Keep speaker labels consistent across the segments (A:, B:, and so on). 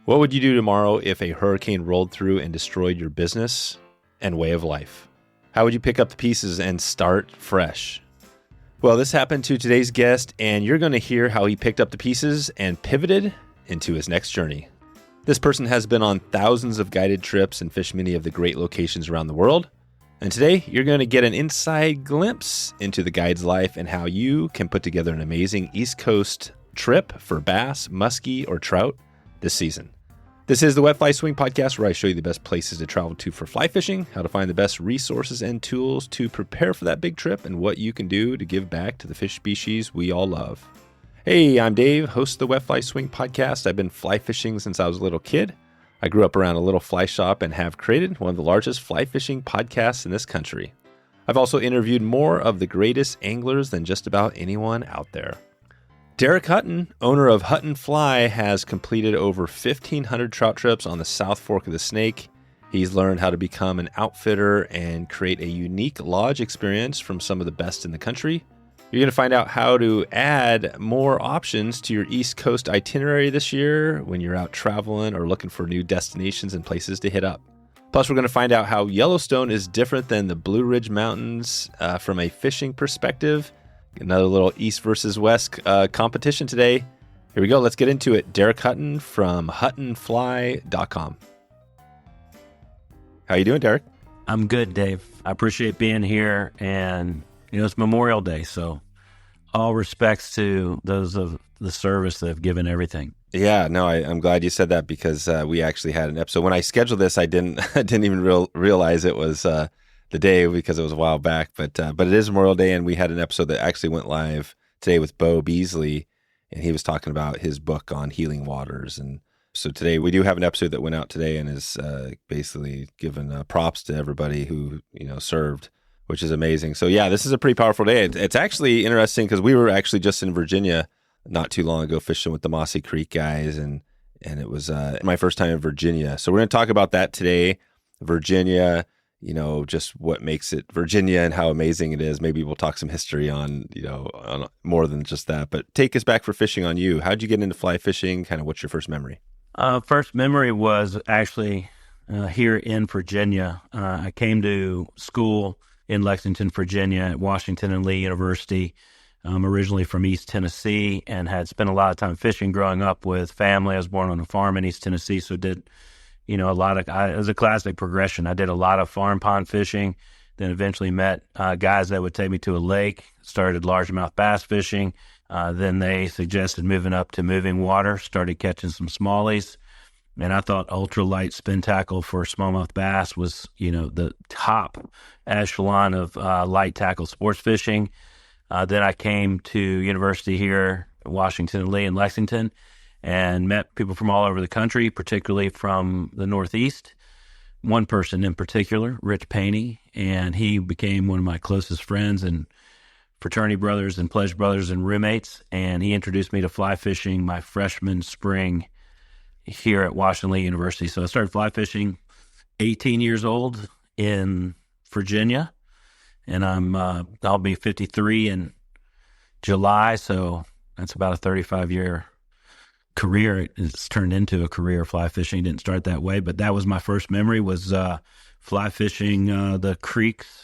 A: What would you do tomorrow if a hurricane rolled through and destroyed your business and way of life? How would you pick up the pieces and start fresh? Well, this happened to today's guest, and you're going to hear how he picked up the pieces and pivoted into his next journey. This person has been on thousands of guided trips and fished many of the great locations around the world. And today, you're going to get an inside glimpse into the guide's life and how you can put together an amazing East Coast trip for bass, muskie, or trout this season. This is the Wet Fly Swing Podcast, where I show you the best places to travel to for fly fishing, how to find the best resources and tools to prepare for that big trip, and what you can do to give back to the fish species we all love. Hey, I'm Dave, host of the Wet Fly Swing Podcast. I've been fly fishing since I was a little kid. I grew up around a little fly shop and have created one of the largest fly fishing podcasts in this country. I've also interviewed more of the greatest anglers than just about anyone out there. Derek Hutton, owner of Hutton Fly, has completed over 1,500 trout trips on the South Fork of the Snake. He's learned how to become an outfitter and create a unique lodge experience from some of the best in the country. You're going to find out how to add more options to your East Coast itinerary this year when you're out traveling or looking for new destinations and places to hit up. Plus, we're going to find out how Yellowstone is different than the Blue Ridge Mountains from a fishing perspective. Another little East versus West competition today. Here we go. Let's get into it. Derek Hutton from huttonfly.com. How you doing, Derek?
B: I'm good, Dave. I appreciate being here. And, it's Memorial Day, so all respects to those of the service that have given everything.
A: Yeah, no, I'm glad you said that because we actually had an episode. When I scheduled this, I didn't even realize it was the day because it was a while back, but it is Memorial Day, and we had an episode that actually went live today with Bo Beasley, and he was talking about his book on healing waters. And so today we do have an episode that went out today and is basically giving props to everybody who served, which is amazing. So yeah, this is a pretty powerful day. It's actually interesting because we were actually just in Virginia not too long ago fishing with the Mossy Creek guys, and it was my first time in Virginia. So we're going to talk about that today, Virginia. Just what makes it Virginia and how amazing it is. Maybe we'll talk some history on more than just that. But take us back for fishing on you. How'd you get into fly fishing? Kind of what's your first memory?
B: First memory was actually here in Virginia. I came to school in Lexington, Virginia at Washington and Lee University. I'm originally from East Tennessee and had spent a lot of time fishing growing up with family. I was born on a farm in East Tennessee, so did it was a classic progression. I did a lot of farm pond fishing, then eventually met guys that would take me to a lake, started largemouth bass fishing. Then they suggested moving up to moving water, started catching some smallies. And I thought ultralight spin tackle for smallmouth bass was, the top echelon of light tackle sports fishing. Then I came to university here, Washington and Lee in Lexington, and met people from all over the country, particularly from the Northeast. One person in particular, Rich Paney, and he became one of my closest friends and fraternity brothers and pledge brothers and roommates. And he introduced me to fly fishing my freshman spring here at Washington Lee University. So I started fly fishing 18 years old in Virginia, and I'll be 53 in July. So that's about a 35-year career. It's turned into a career. Fly fishing didn't start that way, but that was my first memory, was fly fishing the creeks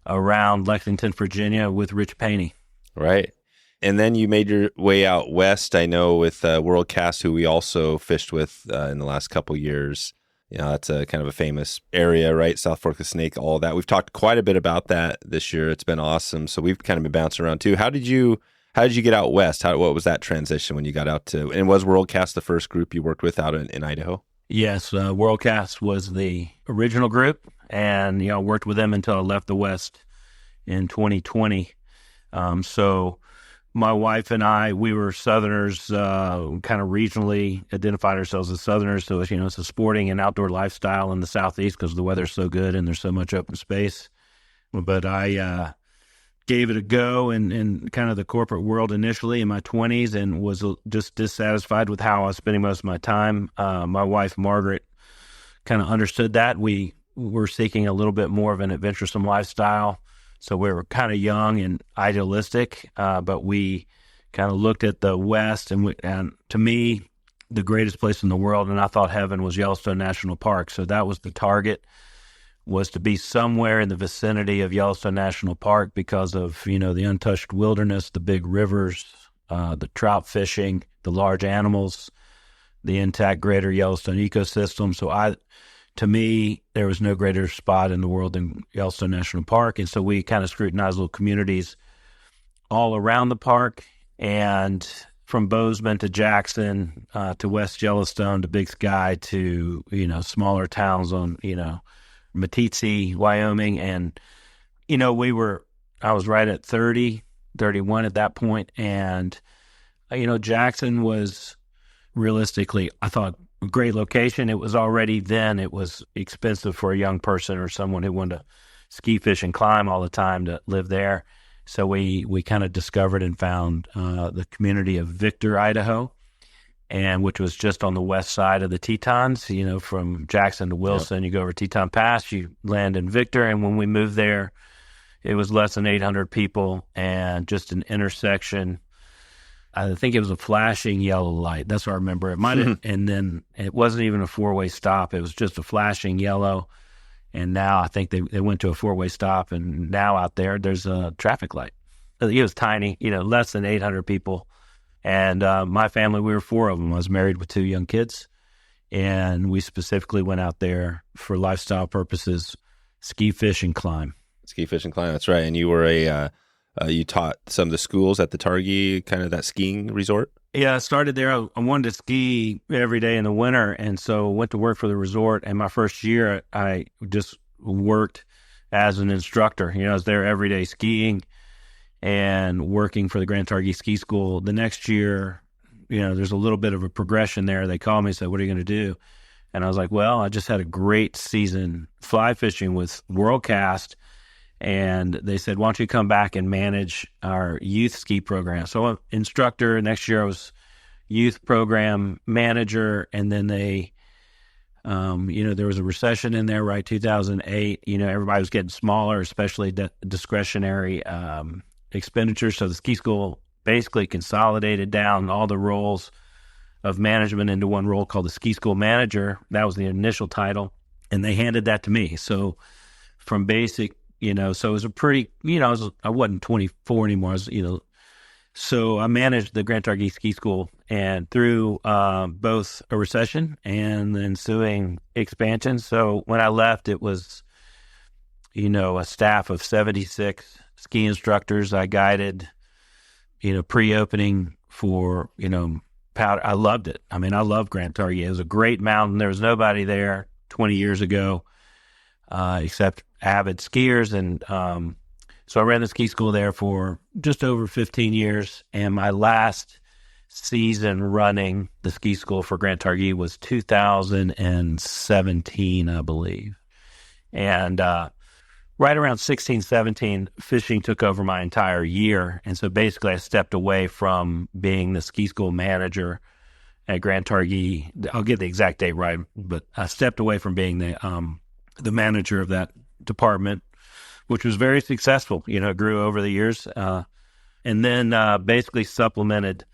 B: around Lexington, Virginia with Rich Paney.
A: Right. And then you made your way out west, I know, with WorldCast, who we also fished with in the last couple years. That's a kind of a famous area, right? South Fork of the Snake, all of that. We've talked quite a bit about that this year. It's been awesome. So we've kind of been bouncing around too. How did you get out west? What was that transition when you got out to, and was WorldCast the first group you worked with out in Idaho?
B: Yes, WorldCast was the original group, and worked with them until I left the West in 2020. So my wife and I, we were Southerners, kind of regionally identified ourselves as Southerners. So it's a sporting and outdoor lifestyle in the Southeast because the weather's so good and there's so much open space. But I gave it a go in kind of the corporate world initially in my 20s and was just dissatisfied with how I was spending most of my time. My wife, Margaret, kind of understood that. We were seeking a little bit more of an adventuresome lifestyle. So we were kind of young and idealistic, but we kind of looked at the West, and to me, the greatest place in the world, and I thought heaven was Yellowstone National Park. So that was the target, was to be somewhere in the vicinity of Yellowstone National Park because of, the untouched wilderness, the big rivers, the trout fishing, the large animals, the intact greater Yellowstone ecosystem. So to me, there was no greater spot in the world than Yellowstone National Park. And so we kind of scrutinized little communities all around the park, and from Bozeman to Jackson, to West Yellowstone, to Big Sky, to, smaller towns on, Meeteetse, Wyoming. And, I was right at 30, 31 at that point. And, Jackson was realistically, I thought, a great location. It was expensive for a young person or someone who wanted to ski, fish, and climb all the time to live there. So we kind of discovered and found the community of Victor, Idaho, and which was just on the west side of the Tetons. From Jackson to Wilson, You go over Teton Pass, you land in Victor. And when we moved there, it was less than 800 people and just an intersection. I think it was a flashing yellow light. That's what I remember. It might have, and then it wasn't even a four-way stop. It was just a flashing yellow. And now I think they went to a four-way stop, and now out there's a traffic light. It was tiny, less than 800 people. And my family, we were four of them. I was married with two young kids, and we specifically went out there for lifestyle purposes, ski, fish, and climb.
A: Ski, fish, and climb, that's right. And you were you taught some of the schools at the Targhee, kind of that skiing resort?
B: Yeah, I started there. I wanted to ski every day in the winter, and so went to work for the resort. And my first year, I just worked as an instructor. I was there every day skiing and working for the Grand Targhee Ski School. The next year, there's a little bit of a progression there. They called me and said, "What are you going to do?" And I was like, "Well, I just had a great season fly fishing with WorldCast." And they said, "Why don't you come back and manage our youth ski program?" So I'm an instructor. Next year I was youth program manager. And then they, there was a recession in there, right? 2008, everybody was getting smaller, especially discretionary expenditures. So the ski school basically consolidated down all the roles of management into one role called the ski school manager. That was the initial title. And they handed that to me. So from basic, so it was a pretty, I wasn't 24 anymore. So I managed the Grand Targhee Ski School, and through both a recession and the ensuing expansion. So when I left, it was, a staff of 76 ski instructors. I guided, pre-opening for, powder. I loved it. I mean, I love Grand Targhee. It was a great mountain. There was nobody there 20 years ago, except avid skiers. And so I ran the ski school there for just over 15 years. And my last season running the ski school for Grand Targhee was 2017, I believe. And right around 16, 17, fishing took over my entire year. And so basically I stepped away from being the ski school manager at Grand Targhee. I'll get the exact date right, but I stepped away from being the manager of that department, which was very successful. It grew over the years. And then basically supplemented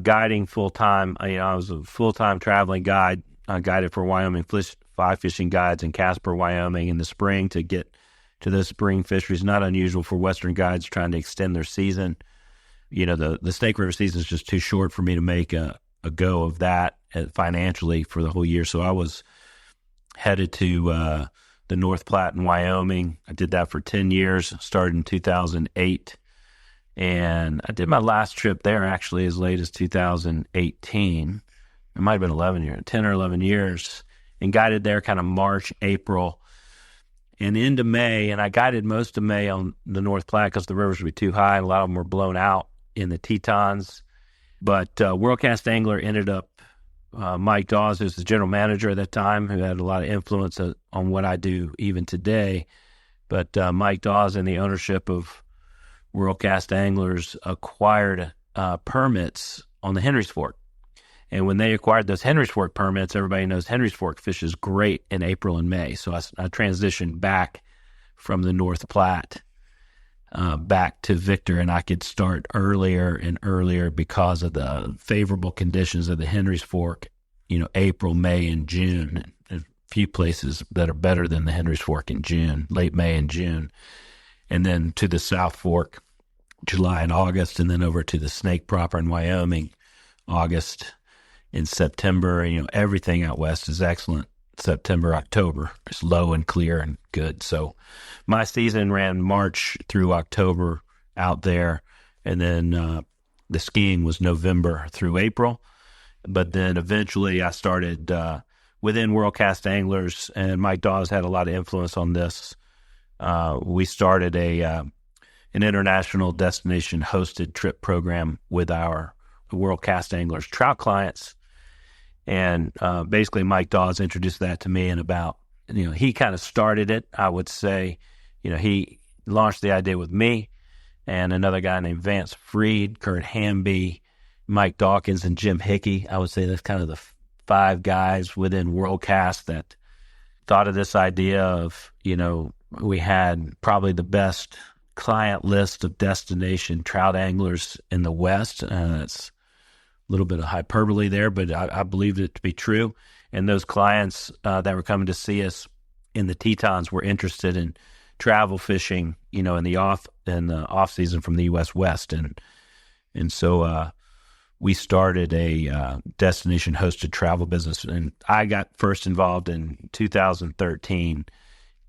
B: guiding full-time. I was a full-time traveling guide. I guided for Wyoming fly fishing guides in Casper, Wyoming in the spring to get to those spring fisheries. Not unusual for Western guides trying to extend their season. The Snake River season is just too short for me to make a go of that financially for the whole year. So I was headed to the North Platte in Wyoming. I did that for 10 years, started in 2008. And I did my last trip there actually as late as 2018. It might have been 10 or 11 years, and guided there kind of March, April, and into May. And I guided most of May on the North Platte because the rivers would be too high, and a lot of them were blown out in the Tetons. But WorldCast Angler ended up, Mike Dawes, who's the general manager at that time, who had a lot of influence on what I do even today. But Mike Dawes and the ownership of WorldCast Anglers acquired permits on the Henry's Fork. And when they acquired those Henry's Fork permits, everybody knows Henry's Fork fishes great in April and May. So I transitioned back from the North Platte back to Victor, and I could start earlier and earlier because of the favorable conditions of the Henry's Fork, April, May, and June. A few places that are better than the Henry's Fork in June, late May and June. And then to the South Fork, July and August, and then over to the Snake proper in Wyoming, August and September. Everything out west is excellent. September, October is low and clear and good. So my season ran March through October out there, and then the skiing was November through April. But then eventually I started within WorldCast Anglers, and Mike Dawes had a lot of influence on this. We started an international destination hosted trip program with our WorldCast Anglers trout clients. And basically Mike Dawes introduced that to me, and he kind of started it, I would say. He launched the idea with me and another guy named Vance Freed, Kurt Hamby, Mike Dawkins, and Jim Hickey. I would say that's kind of the five guys within WorldCast that thought of this idea of, we had probably the best client list of destination trout anglers in the West. That's a little bit of hyperbole there, but I believed it to be true. And those clients that were coming to see us in the Tetons were interested in travel fishing, in the off season from the U.S. West, and so we started a destination hosted travel business. And I got first involved in 2013,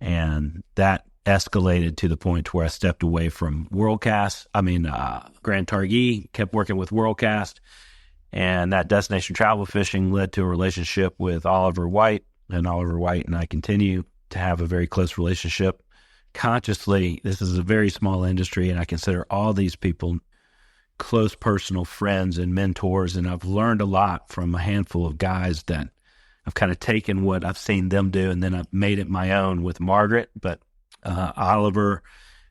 B: and that escalated to the point where I stepped away from WorldCast. Grand Targhee, kept working with WorldCast. And that destination travel fishing led to a relationship with Oliver White, and Oliver White and I continue to have a very close relationship. Consciously, this is a very small industry, and I consider all these people close personal friends and mentors, and I've learned a lot from a handful of guys that I've kind of taken what I've seen them do, and then I've made it my own with Margaret. But Oliver,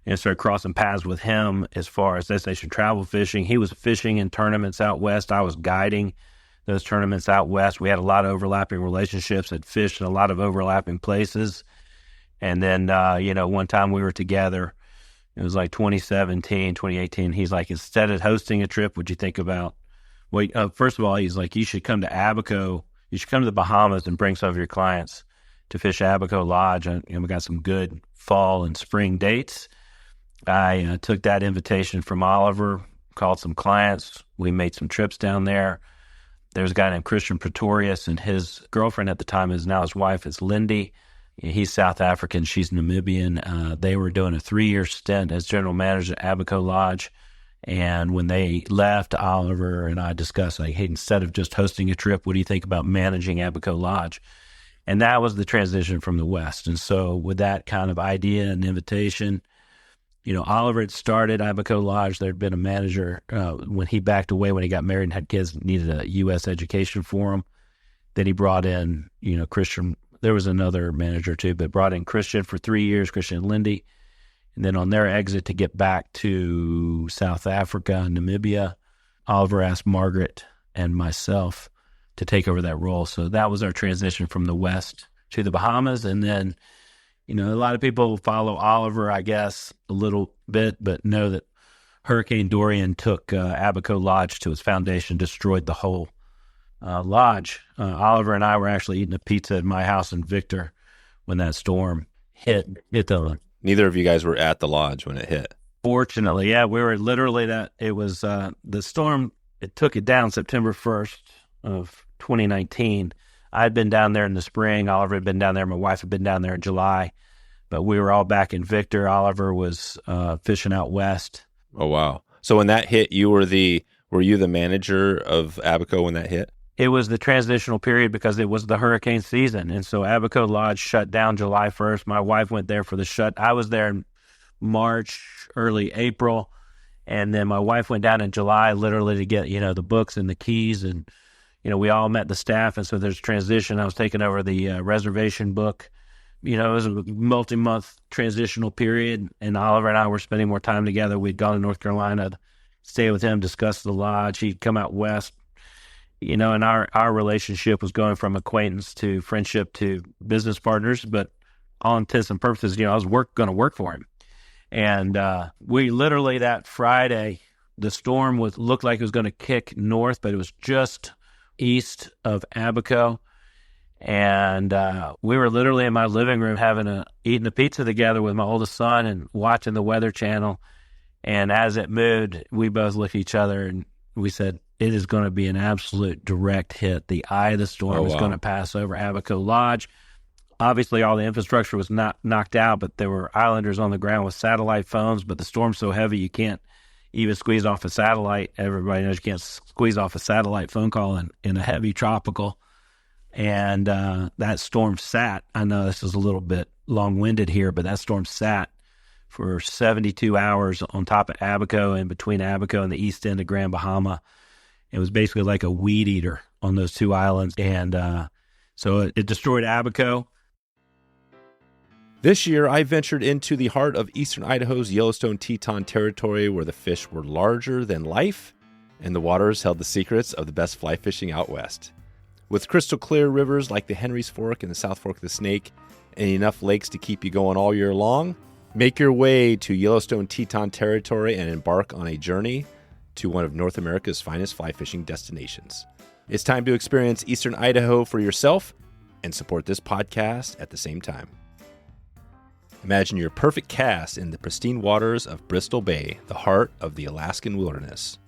B: and started crossing paths with him as far as destination travel fishing. He was fishing in tournaments out west. I was guiding those tournaments out west. We had a lot of overlapping relationships, had fished in a lot of overlapping places. And then, one time we were together, it was like 2017, 2018. He's like, instead of hosting a trip, would you think about, first of all, he's like, you should come to Abaco. You should come to the Bahamas and bring some of your clients to fish Abaco Lodge. And we got some good fall and spring dates. I took that invitation from Oliver, called some clients. We made some trips down there. There's a guy named Christian Pretorius, and his girlfriend at the time is now his wife is Lindy. He's South African. She's Namibian. They were doing a 3-year stint as general manager at Abaco Lodge. And when they left, Oliver and I discussed, like, hey, instead of just hosting a trip, what do you think about managing Abaco Lodge? And that was the transition from the West. And so with that kind of idea and invitation, Oliver had started Abaco Lodge. There'd been a manager when he backed away, when he got married and had kids, needed a U.S. education for him. Then he brought in, Christian. There was another manager too, but brought in Christian for 3 years, Christian and Lindy. And then on their exit to get back to South Africa and Namibia, Oliver asked Margaret and myself to take over that role. So that was our transition from the West to the Bahamas. And then, a lot of people follow Oliver, I guess, a little bit, but know that Hurricane Dorian took Abaco Lodge to its foundation, destroyed the whole lodge. Oliver and I were actually eating a pizza at my house in Victor when that storm hit the...
A: Neither of you guys were at the lodge when it hit.
B: Fortunately, yeah, we were literally it was the storm, it took it down September 1st of 2019. I'd been down there in the spring. Oliver had been down there. My wife had been down there in July. But we were all back in Victor. Oliver was fishing out west.
A: Oh, wow. So when that hit, were you the manager of Abaco when that hit?
B: It was the transitional period because it was the hurricane season. And so Abaco Lodge shut down July 1st. My wife went there for the shut. I was there in March, early April. And then my wife went down in July literally to get, the books and the keys. And, we all met the staff. And so there's transition. I was taking over the reservation book. It was a multi-month transitional period. And Oliver and I were spending more time together. We'd gone to North Carolina to stay with him, discuss the lodge. He'd come out west. And our relationship was going from acquaintance to friendship to business partners. But all intents and purposes, I was going to work for him. And we literally that Friday, the storm looked like it was going to kick north, but it was just east of Abaco. And we were literally in my living room eating a pizza together with my oldest son and watching the Weather Channel. And as it moved, we both looked at each other and we said, it is going to be an absolute direct hit. The eye of the storm is going to pass over Abaco Lodge. Obviously, all the infrastructure was not knocked out, but there were islanders on the ground with satellite phones. But the storm's so heavy, you can't even squeeze off a satellite. Everybody knows you can't squeeze off a satellite phone call in a heavy tropical. And that storm sat. I know this is a little bit long-winded here, but that storm sat for 72 hours on top of Abaco and between Abaco and the east end of Grand Bahama. It was basically like a weed eater on those two islands. And so it destroyed Abaco.
A: This year, I ventured into the heart of eastern Idaho's Yellowstone Teton territory where the fish were larger than life and the waters held the secrets of the best fly fishing out west. With crystal clear rivers like the Henry's Fork and the South Fork of the Snake and enough lakes to keep you going all year long, make your way to Yellowstone Teton territory and embark on a journey to one of North America's finest fly fishing destinations. It's time to experience eastern Idaho for yourself and support this podcast at the same time. Imagine your perfect cast in the pristine waters of Bristol Bay, the heart of the Alaskan wilderness.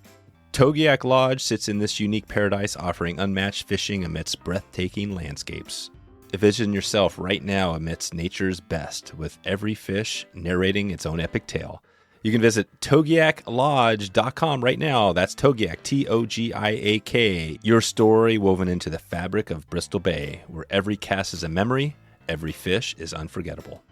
A: Togiak Lodge sits in this unique paradise, offering unmatched fishing amidst breathtaking landscapes. Envision yourself right now amidst nature's best, with every fish narrating its own epic tale. You can visit togiaklodge.com right now. That's Togiak, Togiak. Your story woven into the fabric of Bristol Bay, where every cast is a memory, every fish is unforgettable.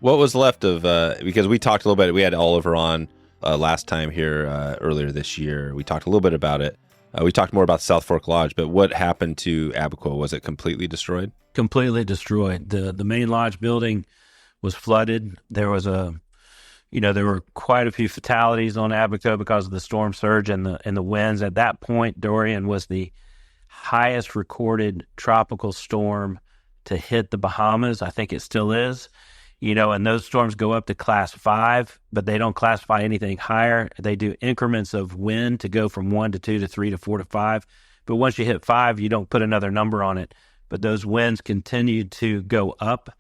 A: What was left of, because we talked a little bit, we had Oliver on last time here earlier this year. We talked a little bit about it. We talked more about South Fork Lodge, but what happened to Abaco? Was it completely destroyed?
B: Completely destroyed. The main lodge building was flooded. There were quite a few fatalities on Abaco because of the storm surge and the winds. At that point, Dorian was the highest recorded tropical storm to hit the Bahamas. I think it still is. And those storms go up to class 5, but they don't classify anything higher. They do increments of wind to go from 1 to 2 to 3 to 4 to 5. But once you hit 5, you don't put another number on it. But those winds continue to go up.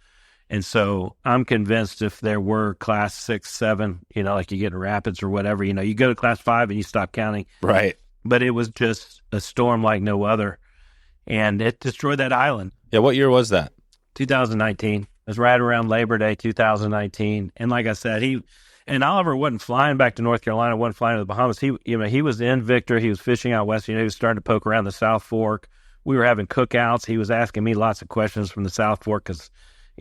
B: And so I'm convinced if there were class 6, 7, like you get in rapids or whatever, you go to class 5 and you stop counting.
A: Right.
B: But it was just a storm like no other. And it destroyed that island.
A: Yeah, what year was that?
B: 2019. It was right around Labor Day, 2019. And like I said, Oliver wasn't flying back to North Carolina, wasn't flying to the Bahamas. He was in Victor. He was fishing out west. He was starting to poke around the South Fork. We were having cookouts. He was asking me lots of questions from the South Fork because,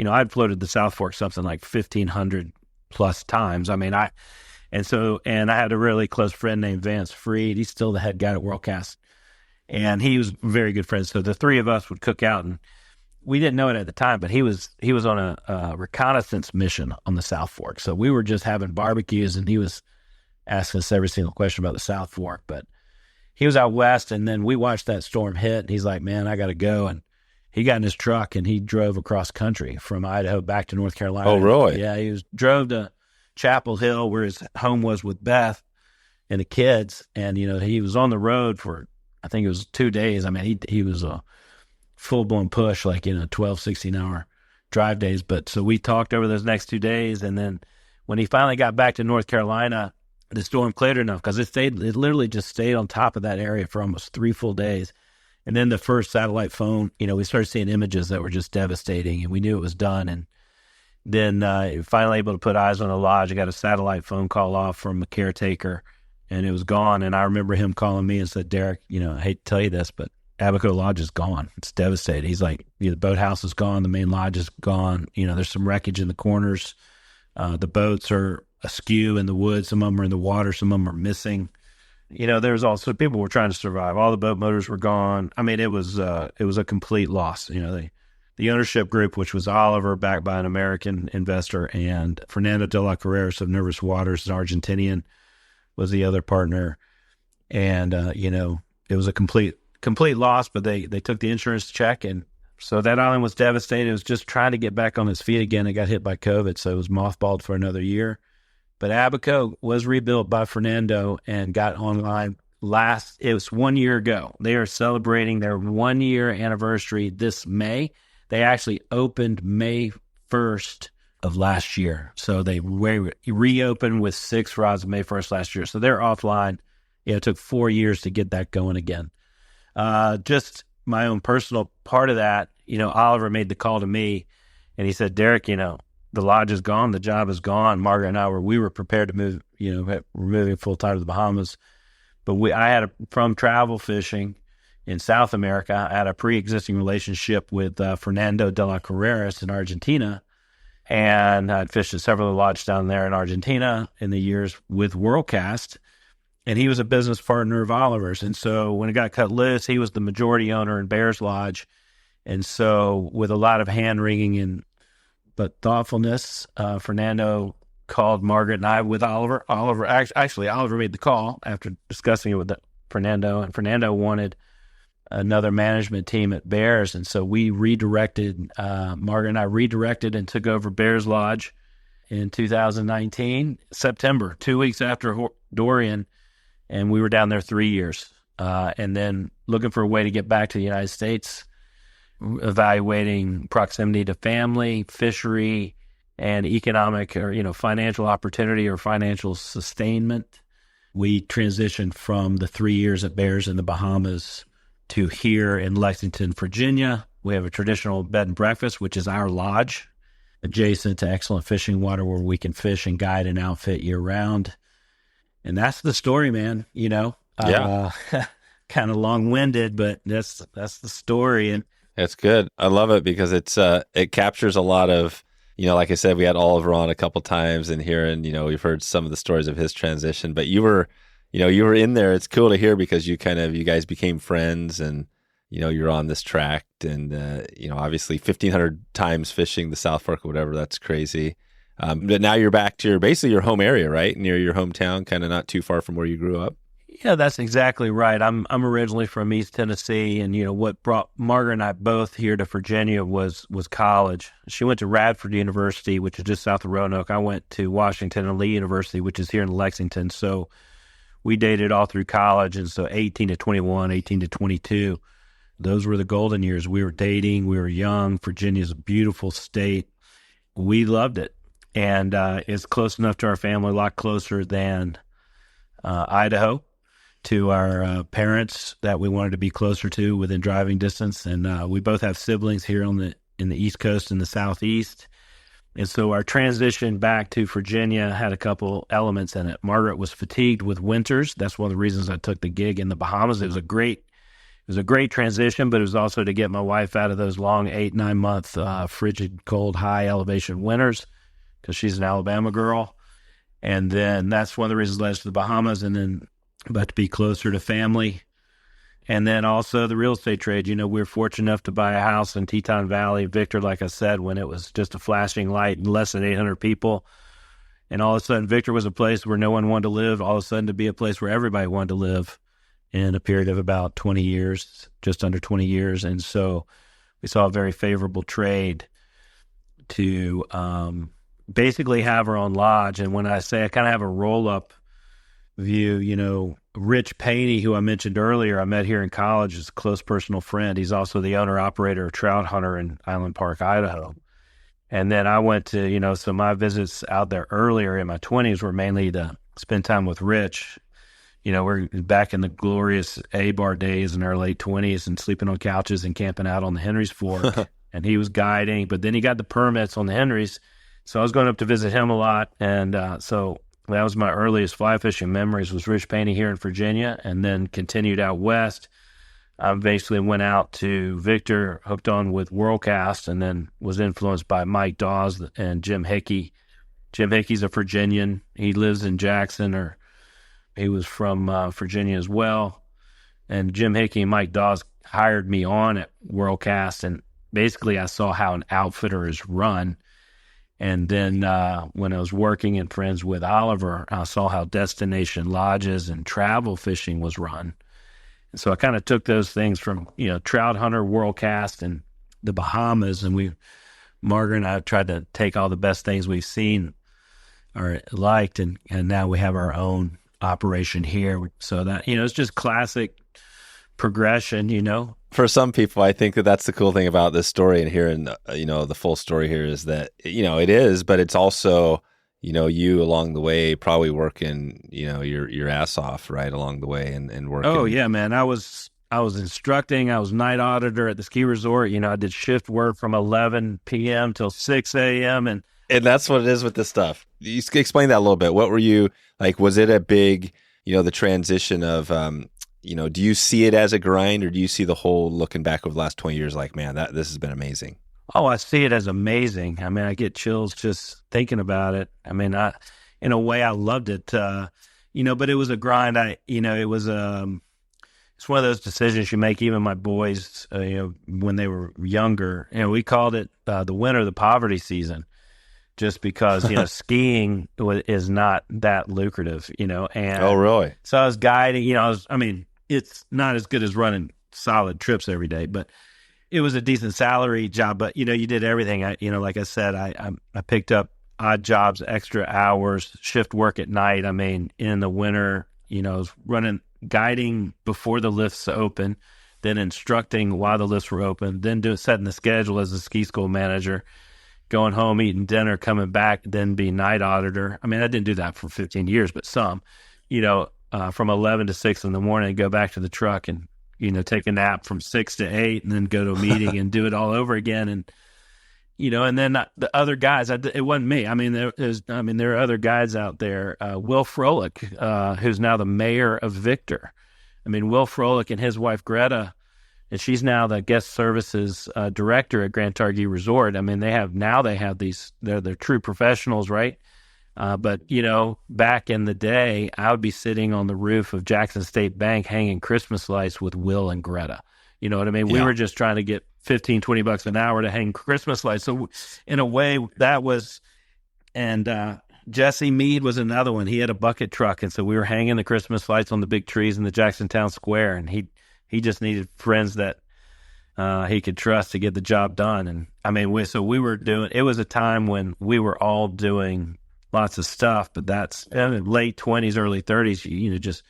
B: I'd floated the South Fork something like 1,500 plus times. And I had a really close friend named Vance Freed. He's still the head guy at WorldCast. And he was very good friends. So the three of us would cook out, and we didn't know it at the time, but he was on a reconnaissance mission on the South Fork. So we were just having barbecues, and he was asking us every single question about the South Fork. But he was out west, and then we watched that storm hit, and he's like, man, I got to go. And he got in his truck, and he drove across country from Idaho back to North Carolina.
A: Oh, really?
B: Yeah, he drove to Chapel Hill, where his home was with Beth and the kids. And, he was on the road for, I think it was 2 days. He was a full-blown push, 12, 16-hour drive days. But so we talked over those next 2 days, and then when he finally got back to North Carolina, the storm cleared enough because it literally just stayed on top of that area for almost 3 full days. And then the first satellite phone, we started seeing images that were just devastating, and we knew it was done. And then finally able to put eyes on the lodge. I got a satellite phone call off from a caretaker, and it was gone. And I remember him calling me and said, Derek, I hate to tell you this, but Abaco Lodge is gone. It's devastated. He's like, the boathouse is gone. The main lodge is gone. There's some wreckage in the corners. The boats are askew in the woods. Some of them are in the water. Some of them are missing. There's also people were trying to survive. All the boat motors were gone. It was a complete loss. The ownership group, which was Oliver, backed by an American investor, and Fernando de la Carreras of Nervous Waters, an Argentinian, was the other partner. And, it was a complete loss, but they took the insurance check and So that island was devastated. It was just trying to get back on its feet again. It got hit by COVID, so it was mothballed for another year. But Abaco was rebuilt by Fernando and got online it was 1 year ago. They are celebrating their 1 year anniversary this May. They actually opened May 1st of last year. So they reopened with 6 rods May 1st last year. So they're offline. It took 4 years to get that going again. Just my own personal part of that, Oliver made the call to me and he said, Derek, the lodge is gone. The job is gone. Margaret and I we were prepared to move, we're moving full time to the Bahamas. But from travel fishing in South America, I had a pre-existing relationship with Fernando de la Carreras in Argentina. And I'd fished at several lodges down there in Argentina in the years with WorldCast. And he was a business partner of Oliver's. And so when it got cut loose, he was the majority owner in Bears Lodge. And so with a lot of hand-wringing but thoughtfulness, Fernando called Margaret and I with Oliver. Oliver made the call after discussing it with Fernando. And Fernando wanted another management team at Bears. And so we Margaret and I redirected and took over Bears Lodge in 2019, September, 2 weeks after Dorian. And we were down there 3 years. And then looking for a way to get back to the United States, evaluating proximity to family, fishery, and economic or, financial opportunity or financial sustainment. We transitioned from the 3 years at Bears in the Bahamas to here in Lexington, Virginia. We have a traditional bed and breakfast, which is our lodge, adjacent to excellent fishing water where we can fish and guide and outfit year round. And that's the story, man,
A: Yeah.
B: Kind of long-winded, but that's the story. And
A: That's good. I love it because it captures a lot of, like I said, we had Oliver on a couple times and here, and, we've heard some of the stories of his transition, but you were in there. It's cool to hear because you guys became friends and, you're on this track and, obviously 1,500 times fishing the South Fork or whatever. That's crazy. But now you're back to basically your home area, right? Near your hometown, kind of not too far from where you grew up.
B: Yeah, that's exactly right. I'm originally from East Tennessee, and what brought Margaret and I both here to Virginia was college. She went to Radford University, which is just south of Roanoke. I went to Washington and Lee University, which is here in Lexington. So we dated all through college, and so 18 to 21, 18 to 22, those were the golden years. We were dating, we were young. Virginia's a beautiful state. We loved it, and it's close enough to our family, a lot closer than Idaho, to our parents that we wanted to be closer to within driving distance. And we both have siblings here in the East Coast and the Southeast. And so our transition back to Virginia had a couple elements in it. Margaret was fatigued with winters. That's one of the reasons I took the gig in the Bahamas. It was a great transition, but it was also to get my wife out of those long 8-9 month frigid, cold, high elevation winters because she's an Alabama girl. And then that's one of the reasons led us to the Bahamas, and then about to be closer to family. And then also the real estate trade. We were fortunate enough to buy a house in Teton Valley, Victor, like I said, when it was just a flashing light and less than 800 people. And all of a sudden, Victor was a place where no one wanted to live, all of a sudden to be a place where everybody wanted to live in a period of about 20 years, just under 20 years. And so we saw a very favorable trade to basically have our own lodge. And when I say I kind of have a roll-up view, Rich Paney, who I mentioned earlier, I met here in college, is a close personal friend. He's also the owner-operator of Trout Hunter in Island Park, Idaho. And then I went to, so my visits out there earlier in my 20s were mainly to spend time with Rich. We're back in the glorious A-bar days in our late 20s and sleeping on couches and camping out on the Henry's Fork. And he was guiding, but then he got the permits on the Henry's. So I was going up to visit him a lot. And so that was my earliest fly fishing memories, was Rich Paney here in Virginia, and then continued out west. I basically went out to Victor, hooked on with WorldCast, and then was influenced by Mike Dawes and Jim Hickey. Jim Hickey's a Virginian. He lives in Jackson, or he was from Virginia as well. And Jim Hickey and Mike Dawes hired me on at WorldCast, and basically I saw how an outfitter is run. And then when I was working and friends with Oliver, I saw how destination lodges and travel fishing was run. And so I kind of took those things from, Trout Hunter, WorldCast, and the Bahamas, and Margaret and I tried to take all the best things we've seen or liked, and now we have our own operation here. So that, it's just classic progression.
A: For some people, I think that that's the cool thing about this story, and hearing, the full story here is that, it is, but it's also, you along the way probably working, your ass off right along the way and working.
B: Oh yeah, man. I was instructing. I was night auditor at the ski resort. I did shift work from 11 p.m. till 6 a.m. And
A: that's what it is with this stuff. You explain that a little bit. What were you like? Was it a big, the transition of, do you see it as a grind, or do you see the whole, looking back over the last 20 years, like, man, this has been amazing?
B: Oh, I see it as amazing. I mean, I get chills just thinking about it. I mean, in a way, I loved it, but it was a grind. It was, it's one of those decisions you make. Even my boys, when they were younger, we called it the winter, the poverty season, just because, skiing is not that lucrative, and
A: oh, really?
B: So I was guiding, it's not as good as running solid trips every day, but it was a decent salary job. But, you did everything. Like I said, I picked up odd jobs, extra hours, shift work at night. I mean, in the winter, I was guiding before the lifts open, then instructing while the lifts were open, then setting the schedule as a ski school manager, going home, eating dinner, coming back, then be night auditor. I mean, I didn't do that for 15 years, but some, from 11 to 6 in the morning, go back to the truck and, take a nap from 6 to 8, and then go to a meeting and do it all over again. And, and then the other guys, it wasn't me. I mean, there are other guys out there. Will Froelich, who's now the mayor of Victor. I mean, Will Froelich and his wife, Greta, and she's now the guest services director at Grand Targhee Resort. I mean, they have these, they're true professionals, right? But, back in the day, I would be sitting on the roof of Jackson State Bank hanging Christmas lights with Will and Greta. You know what I mean? Yeah. We were just trying to get $15-20 an hour to hang Christmas lights. So in a way, that was, and Jesse Mead was another one. He had a bucket truck, and so we were hanging the Christmas lights on the big trees in the Jackson Town Square, and he just needed friends that he could trust to get the job done. And I mean, we were doing, it was a time when we were all doing lots of stuff, but that's late 20s, early 30s,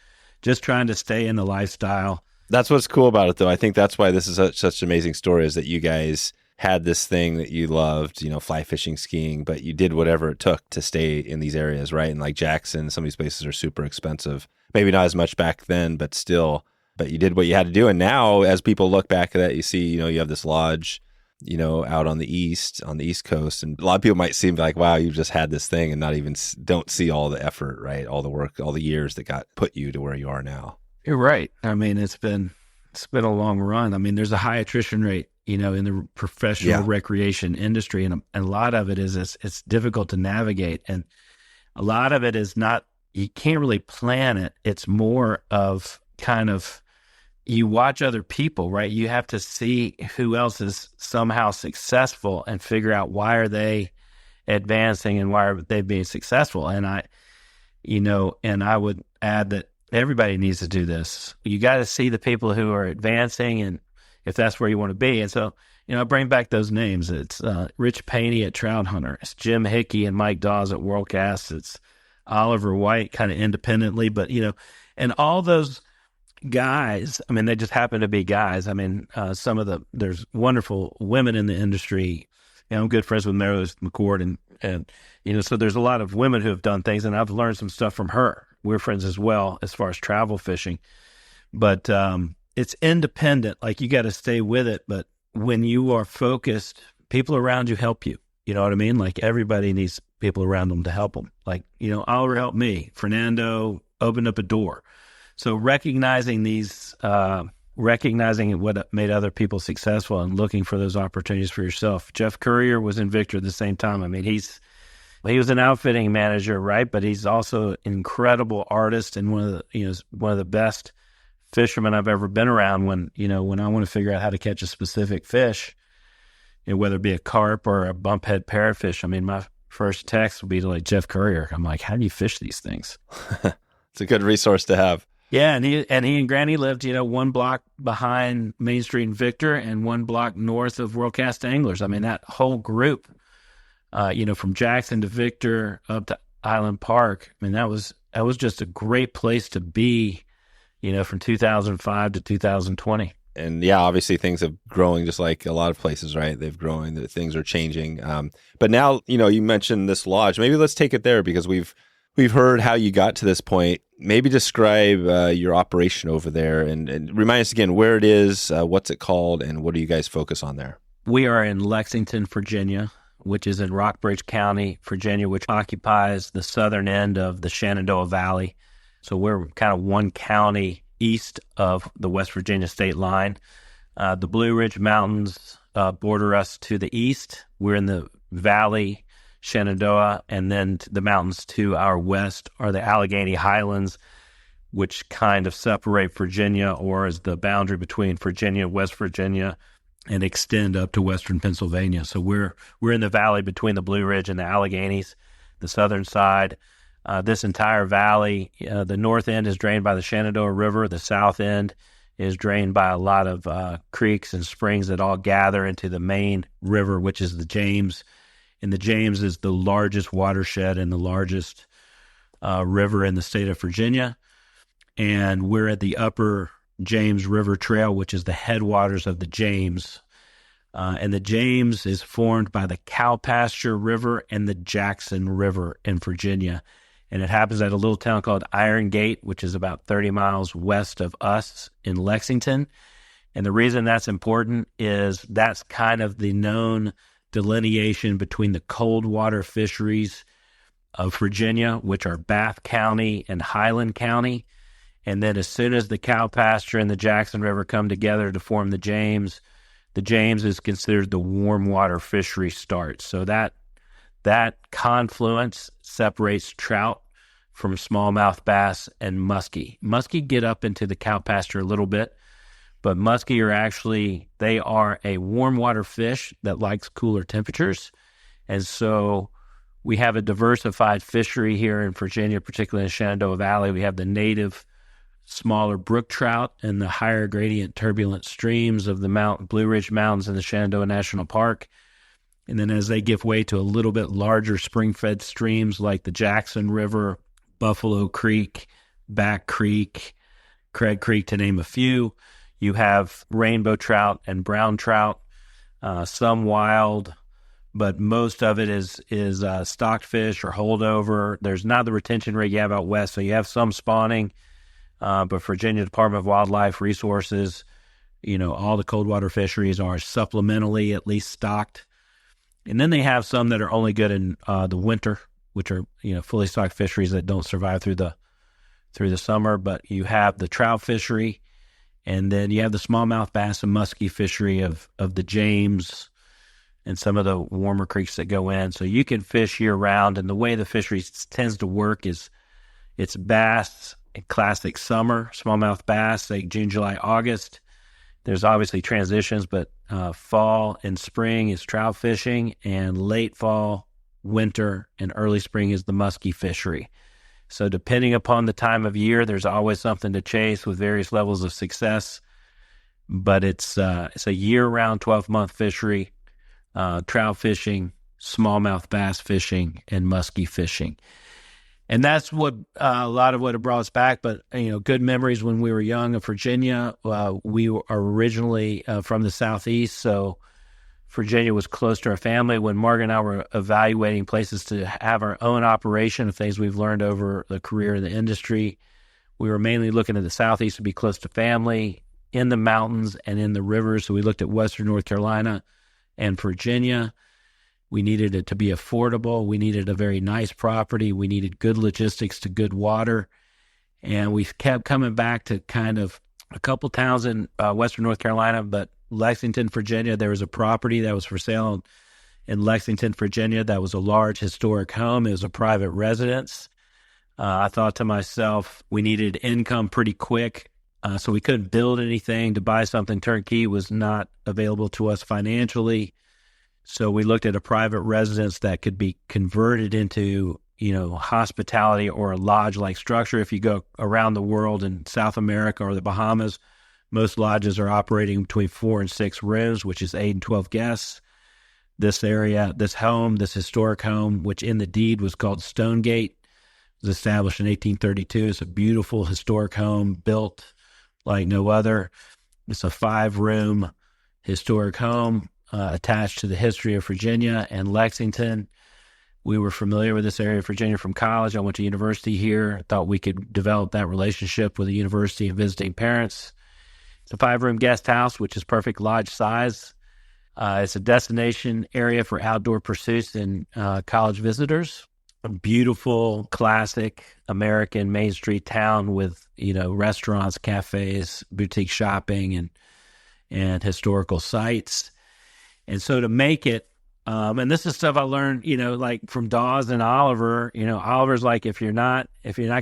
B: just trying to stay in the lifestyle.
A: That's what's cool about it, though. I think that's why this is such an amazing story, is that you guys had this thing that you loved, fly fishing, skiing, but you did whatever it took to stay in these areas, right? And like Jackson, some of these places are super expensive. Maybe not as much back then, but still, but you did what you had to do. And now, as people look back at that, you see, you have this lodge, out on the East Coast. And a lot of people might seem like, wow, you just had this thing, and not even don't see all the effort, right? All the work, all the years that put you to where you are now.
B: You're right. I mean, it's been a long run. I mean, there's a high attrition rate, in the professional recreation industry. And a lot of it is, it's difficult to navigate. And a lot of it is not, you can't really plan it. It's more of kind of, you watch other people, right? You have to see who else is somehow successful and figure out, why are they advancing and why are they being successful? And I would add that everybody needs to do this. You got to see the people who are advancing, and if that's where you want to be. And so, I bring back those names. It's Rich Paney at Trout Hunter. It's Jim Hickey and Mike Dawes at WorldCast. It's Oliver White kind of independently, but, and all those guys, I mean, they just happen to be guys. I mean, there's wonderful women in the industry. I'm good friends with Meredith McCord, and so there's a lot of women who have done things, and I've learned some stuff from her. We're friends as well as far as travel fishing, but it's independent. Like, you got to stay with it. But when you are focused, people around you help you. You know what I mean? Like, everybody needs people around them to help them. Like, Oliver helped me. Fernando opened up a door. So recognizing what made other people successful and looking for those opportunities for yourself. Jeff Currier was in Victor at the same time. I mean, he was an outfitting manager, right? But he's also an incredible artist and one of the best fishermen I've ever been around. When I want to figure out how to catch a specific fish, whether it be a carp or a bumphead parrotfish. I mean, my first text would be to Jeff Currier. I'm like, how do you fish these things?
A: It's a good resource to have.
B: Yeah, and he and Granny lived, one block behind Main Street and Victor, and one block north of WorldCast Anglers. I mean, that whole group, from Jackson to Victor up to Island Park. I mean, that was just a great place to be, from 2005 to 2020.
A: And yeah, obviously things have growing just like a lot of places, right? They've growing, things are changing. But now, you mentioned this lodge. Maybe let's take it there because we've heard how you got to this point. Maybe describe your operation over there and remind us again where it is, what's it called, and what do you guys focus on there?
B: We are in Lexington, Virginia, which is in Rockbridge County, Virginia, which occupies the southern end of the Shenandoah Valley. So we're kind of one county east of the West Virginia state line. The Blue Ridge Mountains border us to the east. We're in the valley, Shenandoah, and then the mountains to our west are the Allegheny Highlands, which kind of separate Virginia, or is the boundary between Virginia, West Virginia, and extend up to western Pennsylvania. So we're in the valley between the Blue Ridge and the Alleghenies, the southern side. This entire valley, the north end is drained by the Shenandoah River. The south end is drained by a lot of creeks and springs that all gather into the main river, which is the James. And the James is the largest watershed and the largest river in the state of Virginia. And we're at the upper James River Trail, which is the headwaters of the James. And the James is formed by the Cowpasture River and the Jackson River in Virginia. And it happens at a little town called Iron Gate, which is about 30 miles west of us in Lexington. And the reason that's important is that's kind of the known delineation between the cold water fisheries of Virginia, which are Bath County and Highland County. And then as soon as the Cowpasture and the Jackson River come together to form the James is considered the warm water fishery start. So that confluence separates trout from smallmouth bass and muskie. Muskie get up into the Cowpasture a little bit, but muskie they are a warm water fish that likes cooler temperatures. And so we have a diversified fishery here in Virginia, particularly in the Shenandoah Valley. We have the native smaller brook trout and the higher gradient turbulent streams of the Blue Ridge Mountains and the Shenandoah National Park. And then as they give way to a little bit larger spring-fed streams like the Jackson River, Buffalo Creek, Back Creek, Craig Creek, to name a few, you have rainbow trout and brown trout, some wild, but most of it is stocked fish or holdover. There's not the retention rate you have out west, so you have some spawning, but Virginia Department of Wildlife Resources, all the cold water fisheries are supplementally at least stocked. And then they have some that are only good in the winter, which are fully stocked fisheries that don't survive through the summer. But you have the trout fishery, and then you have the smallmouth bass and muskie fishery of the James and some of the warmer creeks that go in. So you can fish year round. And the way the fishery tends to work is it's bass in classic summer, smallmouth bass, like June, July, August. There's obviously transitions, but fall and spring is trout fishing, and late fall, winter, and early spring is the muskie fishery. So depending upon the time of year, there's always something to chase with various levels of success. But it's a year-round, 12-month fishery, trout fishing, smallmouth bass fishing, and muskie fishing. And that's what a lot of what it brought us back. But, good memories when we were young in Virginia. We were originally from the Southeast, so Virginia was close to our family. When Margaret and I were evaluating places to have our own operation of things we've learned over the career in the industry, we were mainly looking at the Southeast to be close to family, in the mountains and in the rivers. So we looked at Western North Carolina and Virginia. We needed it to be affordable. We needed a very nice property. We needed good logistics to good water. And we kept coming back to kind of a couple towns in Western North Carolina, but Lexington, Virginia, there was a property that was for sale in Lexington, Virginia. That was a large historic home. It was a private residence. I thought to myself, we needed income pretty quick. So we couldn't build anything. To buy something turnkey was not available to us financially. So we looked at a private residence that could be converted into, hospitality or a lodge-like structure. If you go around the world in South America or the Bahamas, most lodges are operating between 4 and 6 rooms, which is 8 and 12 guests. This area, this historic home, which in the deed was called Stonegate, was established in 1832. It's a beautiful historic home built like no other. It's a 5-room historic home attached to the history of Virginia and Lexington. We were familiar with this area of Virginia from college. I went to university here. Thought we could develop that relationship with the university and visiting parents. It's a 5-room guest house, which is perfect lodge size. It's a destination area for outdoor pursuits and college visitors. A beautiful, classic American Main Street town with, restaurants, cafes, boutique shopping, and historical sites. And so to make it, and this is stuff I learned, like from Dawes and Oliver. Oliver's like, if you're not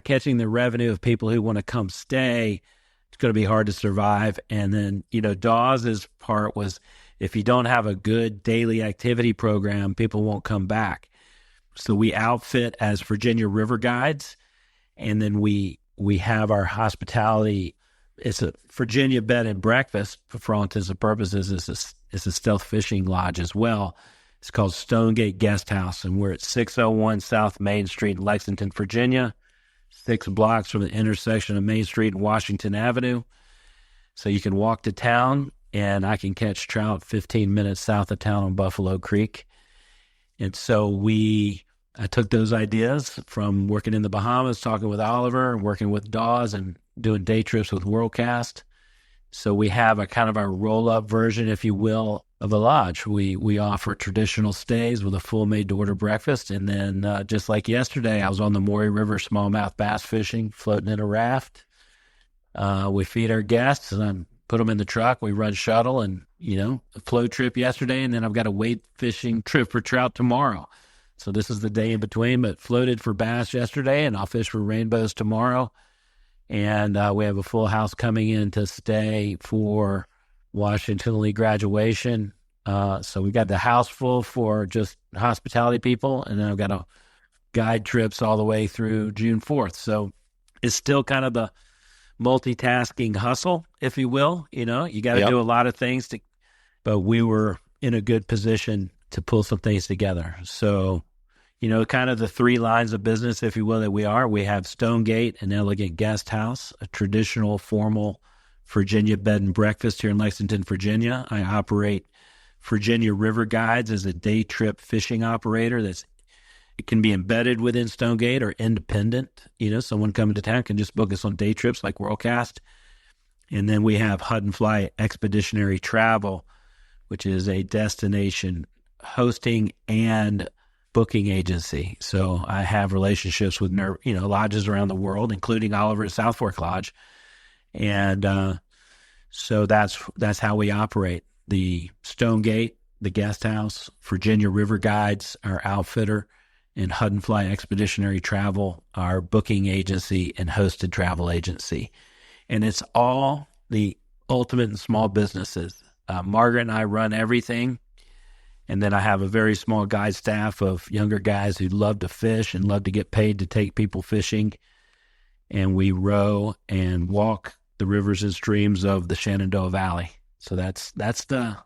B: catching the revenue of people who want to come stay, it's going to be hard to survive. And then, Dawes's part was, if you don't have a good daily activity program, people won't come back. So we outfit as Virginia river guides, and then we have our hospitality. It's a Virginia bed and breakfast, but for all intents and purposes, it's a stealth fishing lodge as well. It's called Stonegate Guest House, and we're at 601 South Main Street in Lexington, Virginia, 6 blocks from the intersection of Main Street and Washington Avenue. So you can walk to town, and I can catch trout 15 minutes south of town on Buffalo Creek. And so I took those ideas from working in the Bahamas, talking with Oliver, working with Dawes, and doing day trips with WorldCast. So we have a kind of a roll-up version, if you will, of a lodge. We offer traditional stays with a full made-to-order breakfast. And then just like yesterday, I was on the Maury River smallmouth bass fishing, floating in a raft. We feed our guests, and I put them in the truck. We run shuttle and, a float trip yesterday, and then I've got a wade fishing trip for trout tomorrow. So this is the day in between, but floated for bass yesterday, and I'll fish for rainbows tomorrow. And we have a full house coming in to stay for Washington Lee graduation. So we got the house full for just hospitality people, and then I've got a guide trips all the way through June 4th. So it's still kind of the multitasking hustle, if you will. You got to do a lot of things, but we were in a good position to pull some things together. So, kind of the 3 lines of business, if you will, that we have Stonegate, an elegant guest house, a traditional formal Virginia bed and breakfast here in Lexington, Virginia. I operate Virginia River Guides as a day trip fishing operator. It can be embedded within Stonegate or independent. Someone coming to town can just book us on day trips like WorldCast. And then we have Hutton Fly Expeditionary Travel, which is a destination hosting and booking agency. So I have relationships with lodges around the world, including Oliver at South Fork Lodge, and so that's how we operate. The Stonegate, the guest house, Virginia River Guides, our outfitter, and Hutton Fly Expeditionary Travel, our booking agency and hosted travel agency, and it's all the ultimate in small businesses. Margaret and I run everything. And then I have a very small guide staff of younger guys who love to fish and love to get paid to take people fishing. And we row and walk the rivers and streams of the Shenandoah Valley. So that's it.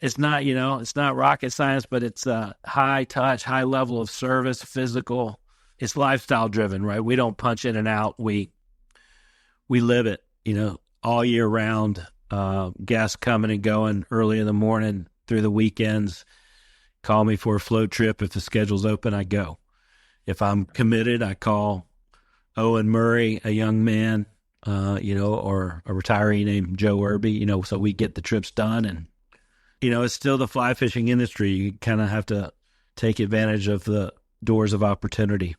B: It's not, it's not rocket science, but it's a high touch, high level of service, physical. It's lifestyle driven, right? We don't punch in and out. We live it, all year round. Guests coming and going early in the morning, through the weekends. Call me for a float trip. If the schedule's open, I go. If I'm committed, I call Owen Murray, a young man, or a retiree named Joe Irby, so we get the trips done. And, it's still the fly fishing industry. You kind of have to take advantage of the doors of opportunity.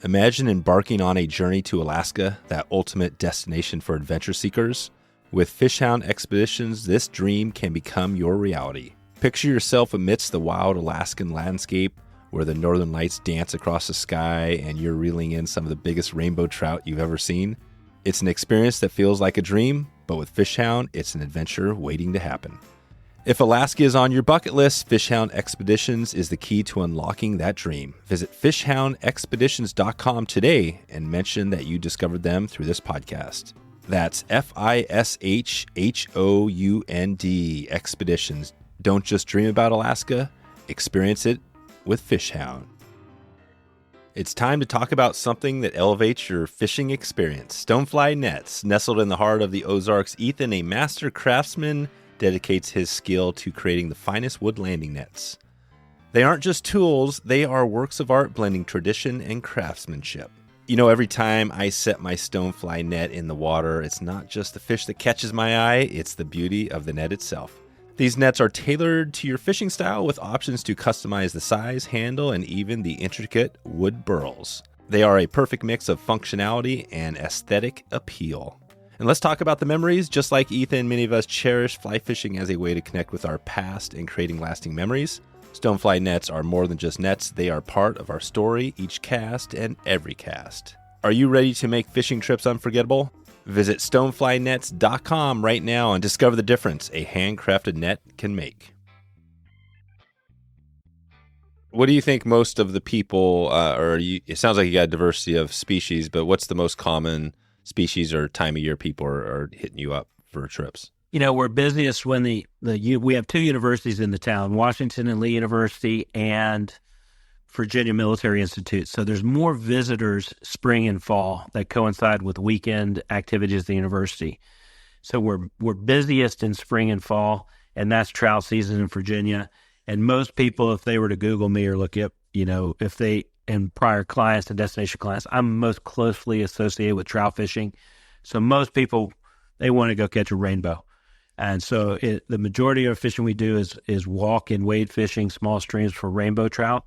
A: Imagine embarking on a journey to Alaska, that ultimate destination for adventure seekers. With FishHound Expeditions, this dream can become your reality. Picture yourself amidst the wild Alaskan landscape where the northern lights dance across the sky and you're reeling in some of the biggest rainbow trout you've ever seen. It's an experience that feels like a dream, but with FishHound, it's an adventure waiting to happen. If Alaska is on your bucket list, FishHound Expeditions is the key to unlocking that dream. Visit fishhoundexpeditions.com today and mention that you discovered them through this podcast. That's FishHound Expeditions. Don't just dream about Alaska, experience it with FishHound. It's time to talk about something that elevates your fishing experience. Stonefly nets. Nestled in the heart of the Ozarks, Ethan, a master craftsman, dedicates his skill to creating the finest wood landing nets. They aren't just tools, they are works of art blending tradition and craftsmanship. You know, every time I set my Stonefly net in the water, it's not just the fish that catches my eye, it's the beauty of the net itself. These nets are tailored to your fishing style with options to customize the size, handle, and even the intricate wood burls. They are a perfect mix of functionality and aesthetic appeal. And let's talk about the memories. Just like Ethan, many of us cherish fly fishing as a way to connect with our past and creating lasting memories. Stonefly nets are more than just nets. They are part of our story, each cast and every cast. Are you ready to make fishing trips unforgettable? Visit stoneflynets.com right now and discover the difference a handcrafted net can make. What do you think most of the people, it sounds like you got a diversity of species, but what's the most common species or time of year people are hitting you up for trips?
B: You know, we're busiest when we have two universities in the town, Washington and Lee University and Virginia Military Institute. So there's more visitors spring and fall that coincide with weekend activities at the university. So we're busiest in spring and fall, and that's trout season in Virginia. And most people, if they were to Google me or look up, and prior clients and destination clients, I'm most closely associated with trout fishing. So most people, they want to go catch a rainbow. And so the majority of fishing we do is walk and wade fishing, small streams for rainbow trout,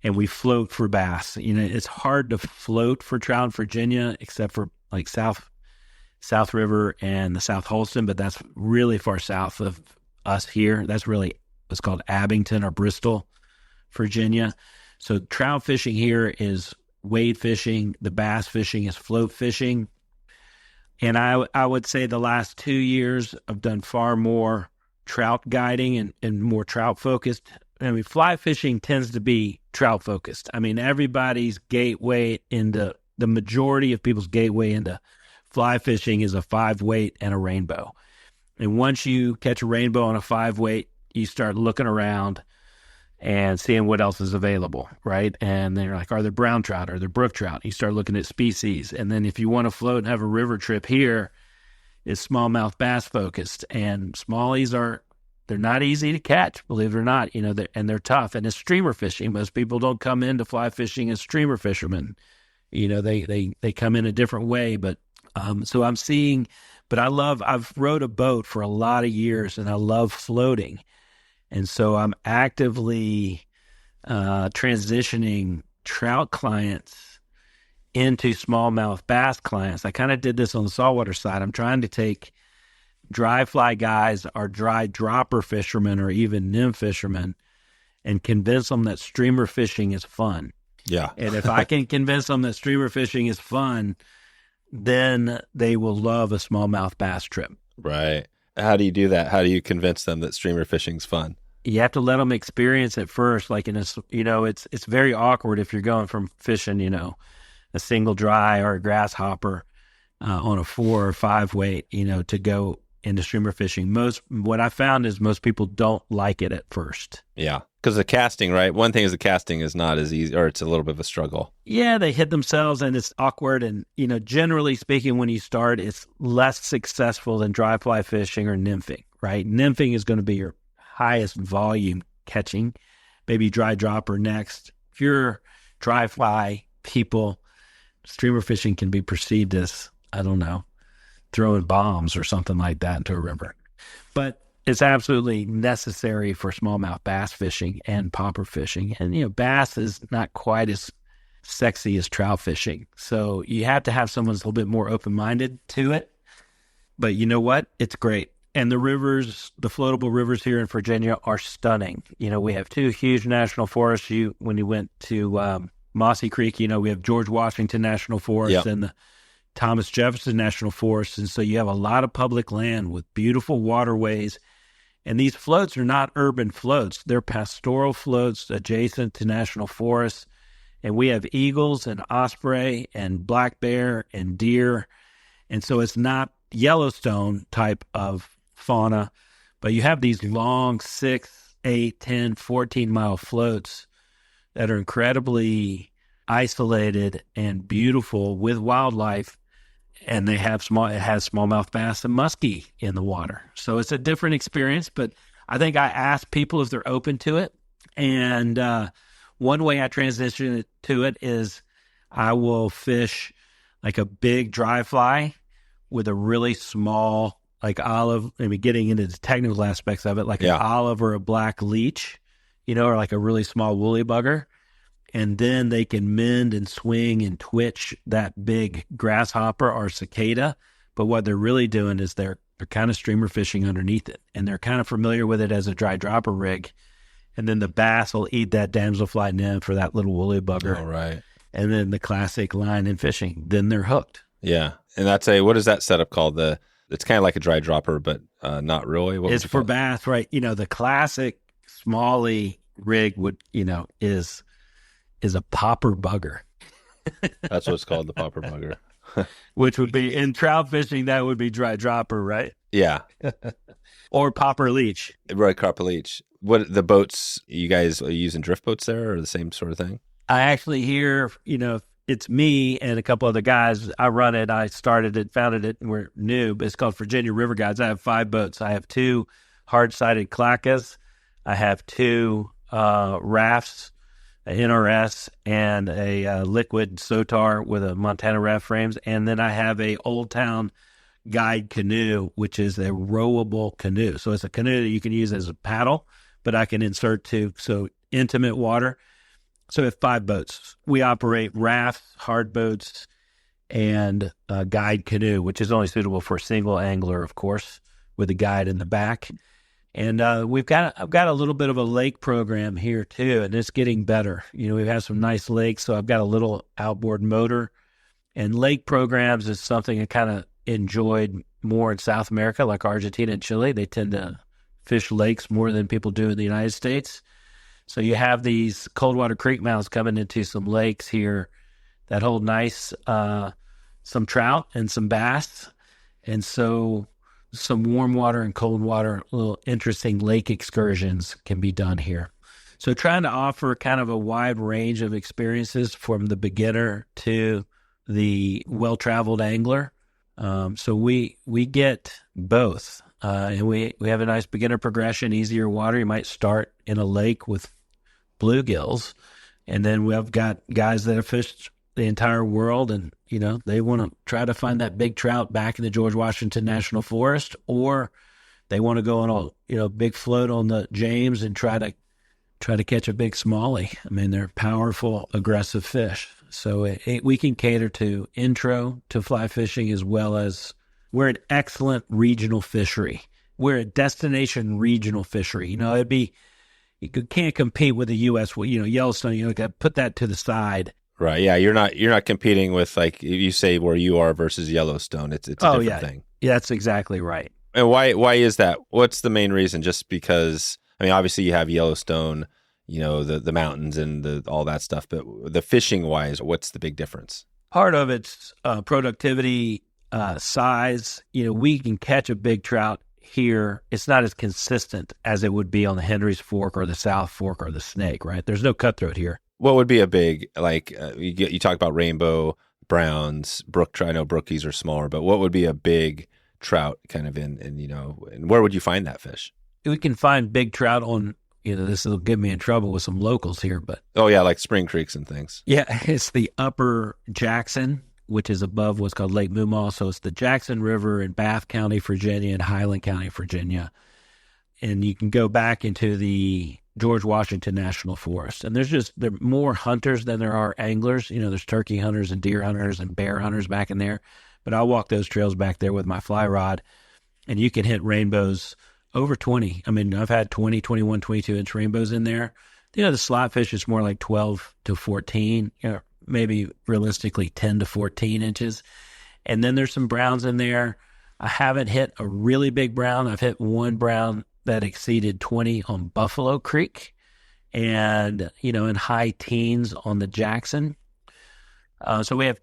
B: and we float for bass. You know, it's hard to float for trout in Virginia, except for like South River and the South Holston, but that's really far south of us here. That's really what's called Abington or Bristol, Virginia. So trout fishing here is wade fishing. The bass fishing is float fishing. And I would say the last 2 years I've done far more trout guiding and more trout focused. I mean, fly fishing tends to be trout focused. I mean, everybody's gateway into, the majority of people's gateway into fly fishing is a 5-weight and a rainbow. And once you catch a rainbow on a 5-weight, you start looking around and seeing what else is available, right? And they're like, are there brown trout? Are there brook trout? You start looking at species. And then if you want to float and have a river trip here, it's smallmouth bass focused. And smallies they're not easy to catch, believe it or not, and they're tough. And it's streamer fishing. Most people don't come into fly fishing as streamer fishermen. They come in a different way. But so I'm seeing, but I've rowed a boat for a lot of years and I love floating. And so I'm actively transitioning trout clients into smallmouth bass clients. I kind of did this on the saltwater side. I'm trying to take dry fly guys or dry dropper fishermen or even nymph fishermen and convince them that streamer fishing is fun.
A: Yeah.
B: And if I can convince them that streamer fishing is fun, then they will love a smallmouth bass trip.
A: Right. How do you do that? How do you convince them that streamer fishing's fun?
B: You have to let them experience it first. Like it's very awkward if you're going from fishing, a single dry or a grasshopper on a 4 or 5 weight, to go into streamer fishing. What I found is most people don't like it at first.
A: Yeah. Because the casting, right? One thing is the casting is not as easy, or it's a little bit of a struggle.
B: Yeah, they hit themselves and it's awkward. And, generally speaking, when you start, it's less successful than dry fly fishing or nymphing, right? Nymphing is going to be your highest volume catching, maybe dry dropper next. If you're dry fly people, streamer fishing can be perceived as, I don't know, throwing bombs or something like that into a river. But it's absolutely necessary for smallmouth bass fishing and popper fishing. And, bass is not quite as sexy as trout fishing. So you have to have someone who's a little bit more open-minded to it. But you know what? It's great. And the rivers, the floatable rivers here in Virginia are stunning. We have 2 huge national forests. When you went to Mossy Creek, we have George Washington National Forest and the Thomas Jefferson National Forest. And so you have a lot of public land with beautiful waterways And these floats are not urban floats. They're pastoral floats adjacent to national forests. And we have eagles and osprey and black bear and deer. And so it's not Yellowstone type of fauna, but you have these long 6, 8, 10, 14-mile floats that are incredibly isolated and beautiful with wildlife. And they have it has smallmouth bass and muskie in the water. So it's a different experience, but I think I ask people if they're open to it. And one way I transition to it is I will fish like a big dry fly with a really small, like olive, maybe getting into the technical aspects of it, like an olive or a black leech, or like a really small woolly bugger. And then they can mend and swing and twitch that big grasshopper or cicada. But what they're really doing is they're kind of streamer fishing underneath it. And they're kind of familiar with it as a dry dropper rig. And then the bass will eat that damselfly nymph or that little woolly bugger.
A: All right.
B: And then the classic line and fishing. Then they're hooked.
A: Yeah. And that's what is that setup called? It's kind of like a dry dropper, but not really.
B: It's for bass, right? The classic smallie rig is a popper bugger.
A: That's what's called, the popper bugger.
B: Which would be, in trout fishing, that would be dry dropper, right?
A: Yeah.
B: Or popper leech.
A: Right, popper leech. What, the boats, you guys are using drift boats there, or the same sort of thing?
B: I actually hear, it's me and a couple other guys. I run it. I started it, founded it, and we're new, but it's called Virginia River Guides. I have 5 boats. I have 2 hard-sided clackas. I have 2 rafts, a NRS, and a liquid Sotar with a Montana raft frames. And then I have a Old Town guide canoe, which is a rowable canoe. So it's a canoe that you can use as a paddle, but I can insert so intimate water. So we have 5 boats. We operate rafts, hard boats, and a guide canoe, which is only suitable for a single angler, of course, with a guide in the back. And I've got a little bit of a lake program here too, and it's getting better. We've had some nice lakes, so I've got a little outboard motor. And lake programs is something I kind of enjoyed more in South America, like Argentina and Chile. They tend to fish lakes more than people do in the United States. So you have these cold water creek mouths coming into some lakes here that hold nice, some trout and some bass. And so some warm water and cold water, little interesting lake excursions can be done here. So trying to offer kind of a wide range of experiences from the beginner to the well-traveled angler. So we get both. And we have a nice beginner progression, easier water. You might start in a lake with bluegills, and then we've got guys that have fished the entire world, and they want to try to find that big trout back in the George Washington National Forest, or they want to go on a big float on the James and try to catch a big smallie. I mean, they're powerful, aggressive fish. So we can cater to intro to fly fishing, as well as we're an excellent regional fishery. We're a destination regional fishery. You can't compete with the U.S. Yellowstone. You got to put that to the side.
A: Right. Yeah. You're not competing with, like you say, where you are versus Yellowstone. It's a different thing.
B: Yeah, that's exactly right.
A: And why is that? What's the main reason? Just because, obviously you have Yellowstone, the mountains and all that stuff, but the fishing wise, what's the big difference?
B: Part of it's productivity, size. We can catch a big trout here. It's not as consistent as it would be on the Henry's Fork or the South Fork or the Snake, right? There's no cutthroat here.
A: What would be a big, you talk about rainbow, browns, brook trout? I know brookies are smaller, but what would be a big trout kind of and where would you find that fish?
B: We can find big trout on, this will get me in trouble with some locals here, but.
A: Oh yeah, like spring creeks and things.
B: Yeah, it's the upper Jackson, which is above what's called Lake Moomaw. So it's the Jackson River in Bath County, Virginia, and Highland County, Virginia. And you can go back into the George Washington National Forest. And there are more hunters than there are anglers. There's turkey hunters and deer hunters and bear hunters back in there. But I'll walk those trails back there with my fly rod, and you can hit rainbows over 20. I've had 20, 21, 22-inch rainbows in there. The slot fish is more like 12 to 14, maybe realistically 10 to 14 inches. And then there's some browns in there. I haven't hit a really big brown. I've hit one brown that exceeded 20 on Buffalo Creek, and in high teens on the Jackson. So we have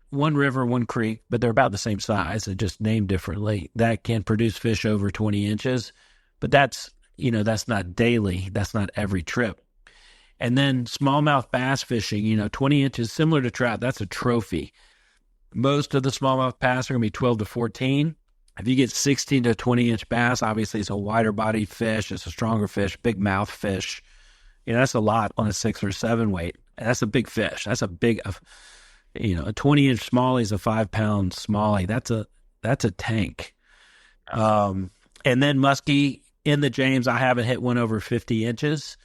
B: one river, one creek, but they're about the same size and just named differently, that can produce fish over 20 inches. But that's not daily. That's not every trip. And then smallmouth bass fishing, 20 inches, similar to trout, that's a trophy. Most of the smallmouth bass are going to be 12 to 14. If you get 16 to 20 inch bass, obviously it's a wider bodied fish. It's a stronger fish, big mouth fish. That's a lot on a 6 or 7 weight. And that's a big fish. That's a 20 inch smallie is a 5 pound smallie. That's a tank. And then muskie in the James, I haven't hit one over 50 inches.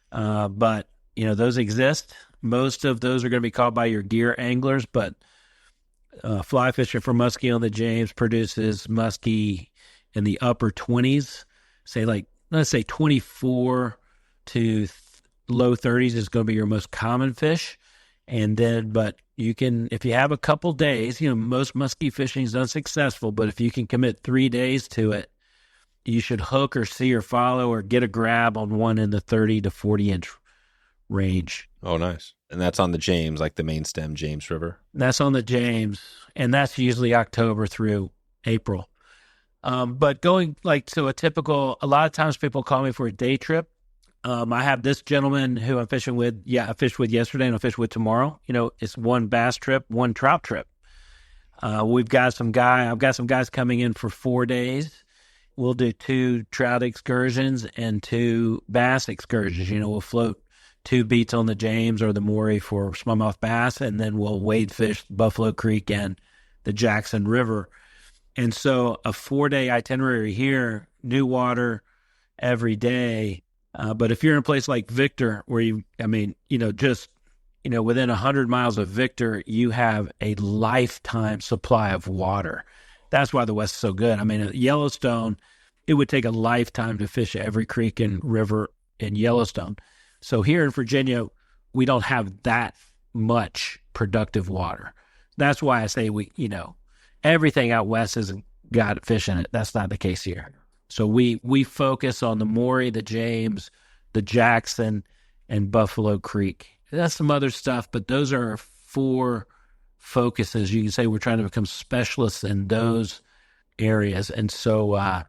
B: But those exist. Most of those are going to be caught by your gear anglers, but fly fishing for muskie on the James produces muskie in the upper 20s. Let's say 24 to low 30s is going to be your most common fish. And then, but you can, if you have a couple days, most muskie fishing is unsuccessful, but if you can commit 3 days to it, you should hook or see or follow or get a grab on one in the 30 to 40 inch range.
A: Oh, nice. And that's on the James, like the main stem James River?
B: That's on the James, and that's usually October through April. But a lot of times people call me for a day trip. I have this gentleman who I'm fishing with. Yeah, I fished with yesterday and I'll fish with tomorrow. It's one bass trip, one trout trip. I've got some guys coming in for 4 days. We'll do 2 trout excursions and 2 bass excursions. We'll float 2 beats on the James or the Maury for smallmouth bass, and then we'll wade fish Buffalo Creek and the Jackson River. And so a 4-day itinerary here, new water every day. But if you're in a place like Victor, where within 100 miles of Victor, you have a lifetime supply of water. That's why the West is so good. At Yellowstone, it would take a lifetime to fish every creek and river in Yellowstone. So here in Virginia, we don't have that much productive water. That's why I say everything out West hasn't got fish in it. That's not the case here. So we focus on the Maury, the James, the Jackson, and Buffalo Creek. That's some other stuff, but those are 4 focuses. You can say we're trying to become specialists in those areas. And so,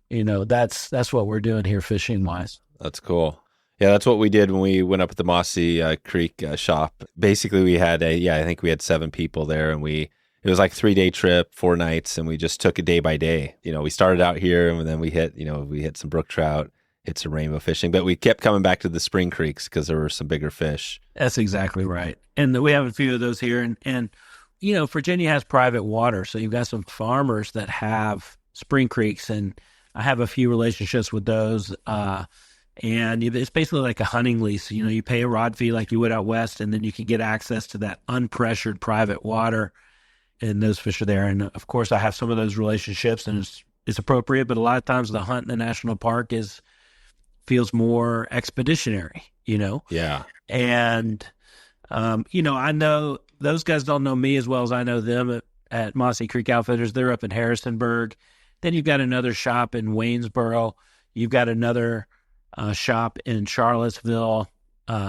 B: that's what we're doing here fishing-wise.
A: That's cool. Yeah, that's what we did when we went up at the Mossy Creek shop. Basically, we had I think we had 7 people there, and it was like a 3-day trip, 4 nights, and we just took it day by day. We started out here, and then we hit some brook trout, hit some rainbow fishing, but we kept coming back to the spring creeks because there were some bigger fish.
B: That's exactly right. And we have a few of those here, and Virginia has private water, so you've got some farmers that have spring creeks, and I have a few relationships with those. And it's basically like a hunting lease. You pay a rod fee like you would out West, and then you can get access to that unpressured private water, and those fish are there. And of course, I have some of those relationships, and it's appropriate. But a lot of times, the hunt in the national park feels more expeditionary.
A: Yeah.
B: And I know those guys don't know me as well as I know them at Mossy Creek Outfitters. They're up in Harrisonburg. Then you've got another shop in Waynesboro. You've got another shop in Charlottesville.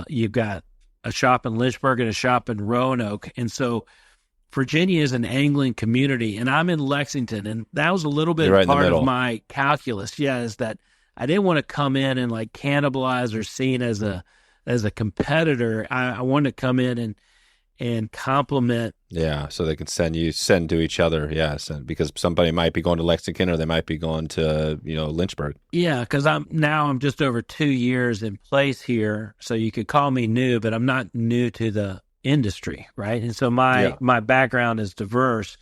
B: You've got a shop in Lynchburg and a shop in Roanoke. And so Virginia is an angling community, and I'm in Lexington, and that was a little bit part of my calculus. Yeah, is that I didn't want to come in and like cannibalize or seen as a competitor. I wanted to come in and complement.
A: Yeah, so they can send to each other. Yeah, because somebody might be going to Lexington or they might be going to Lynchburg. Yeah,
B: because I'm just over 2 years in place here, so you could call me new, but I'm not new to the industry, right? And so my background is diverse,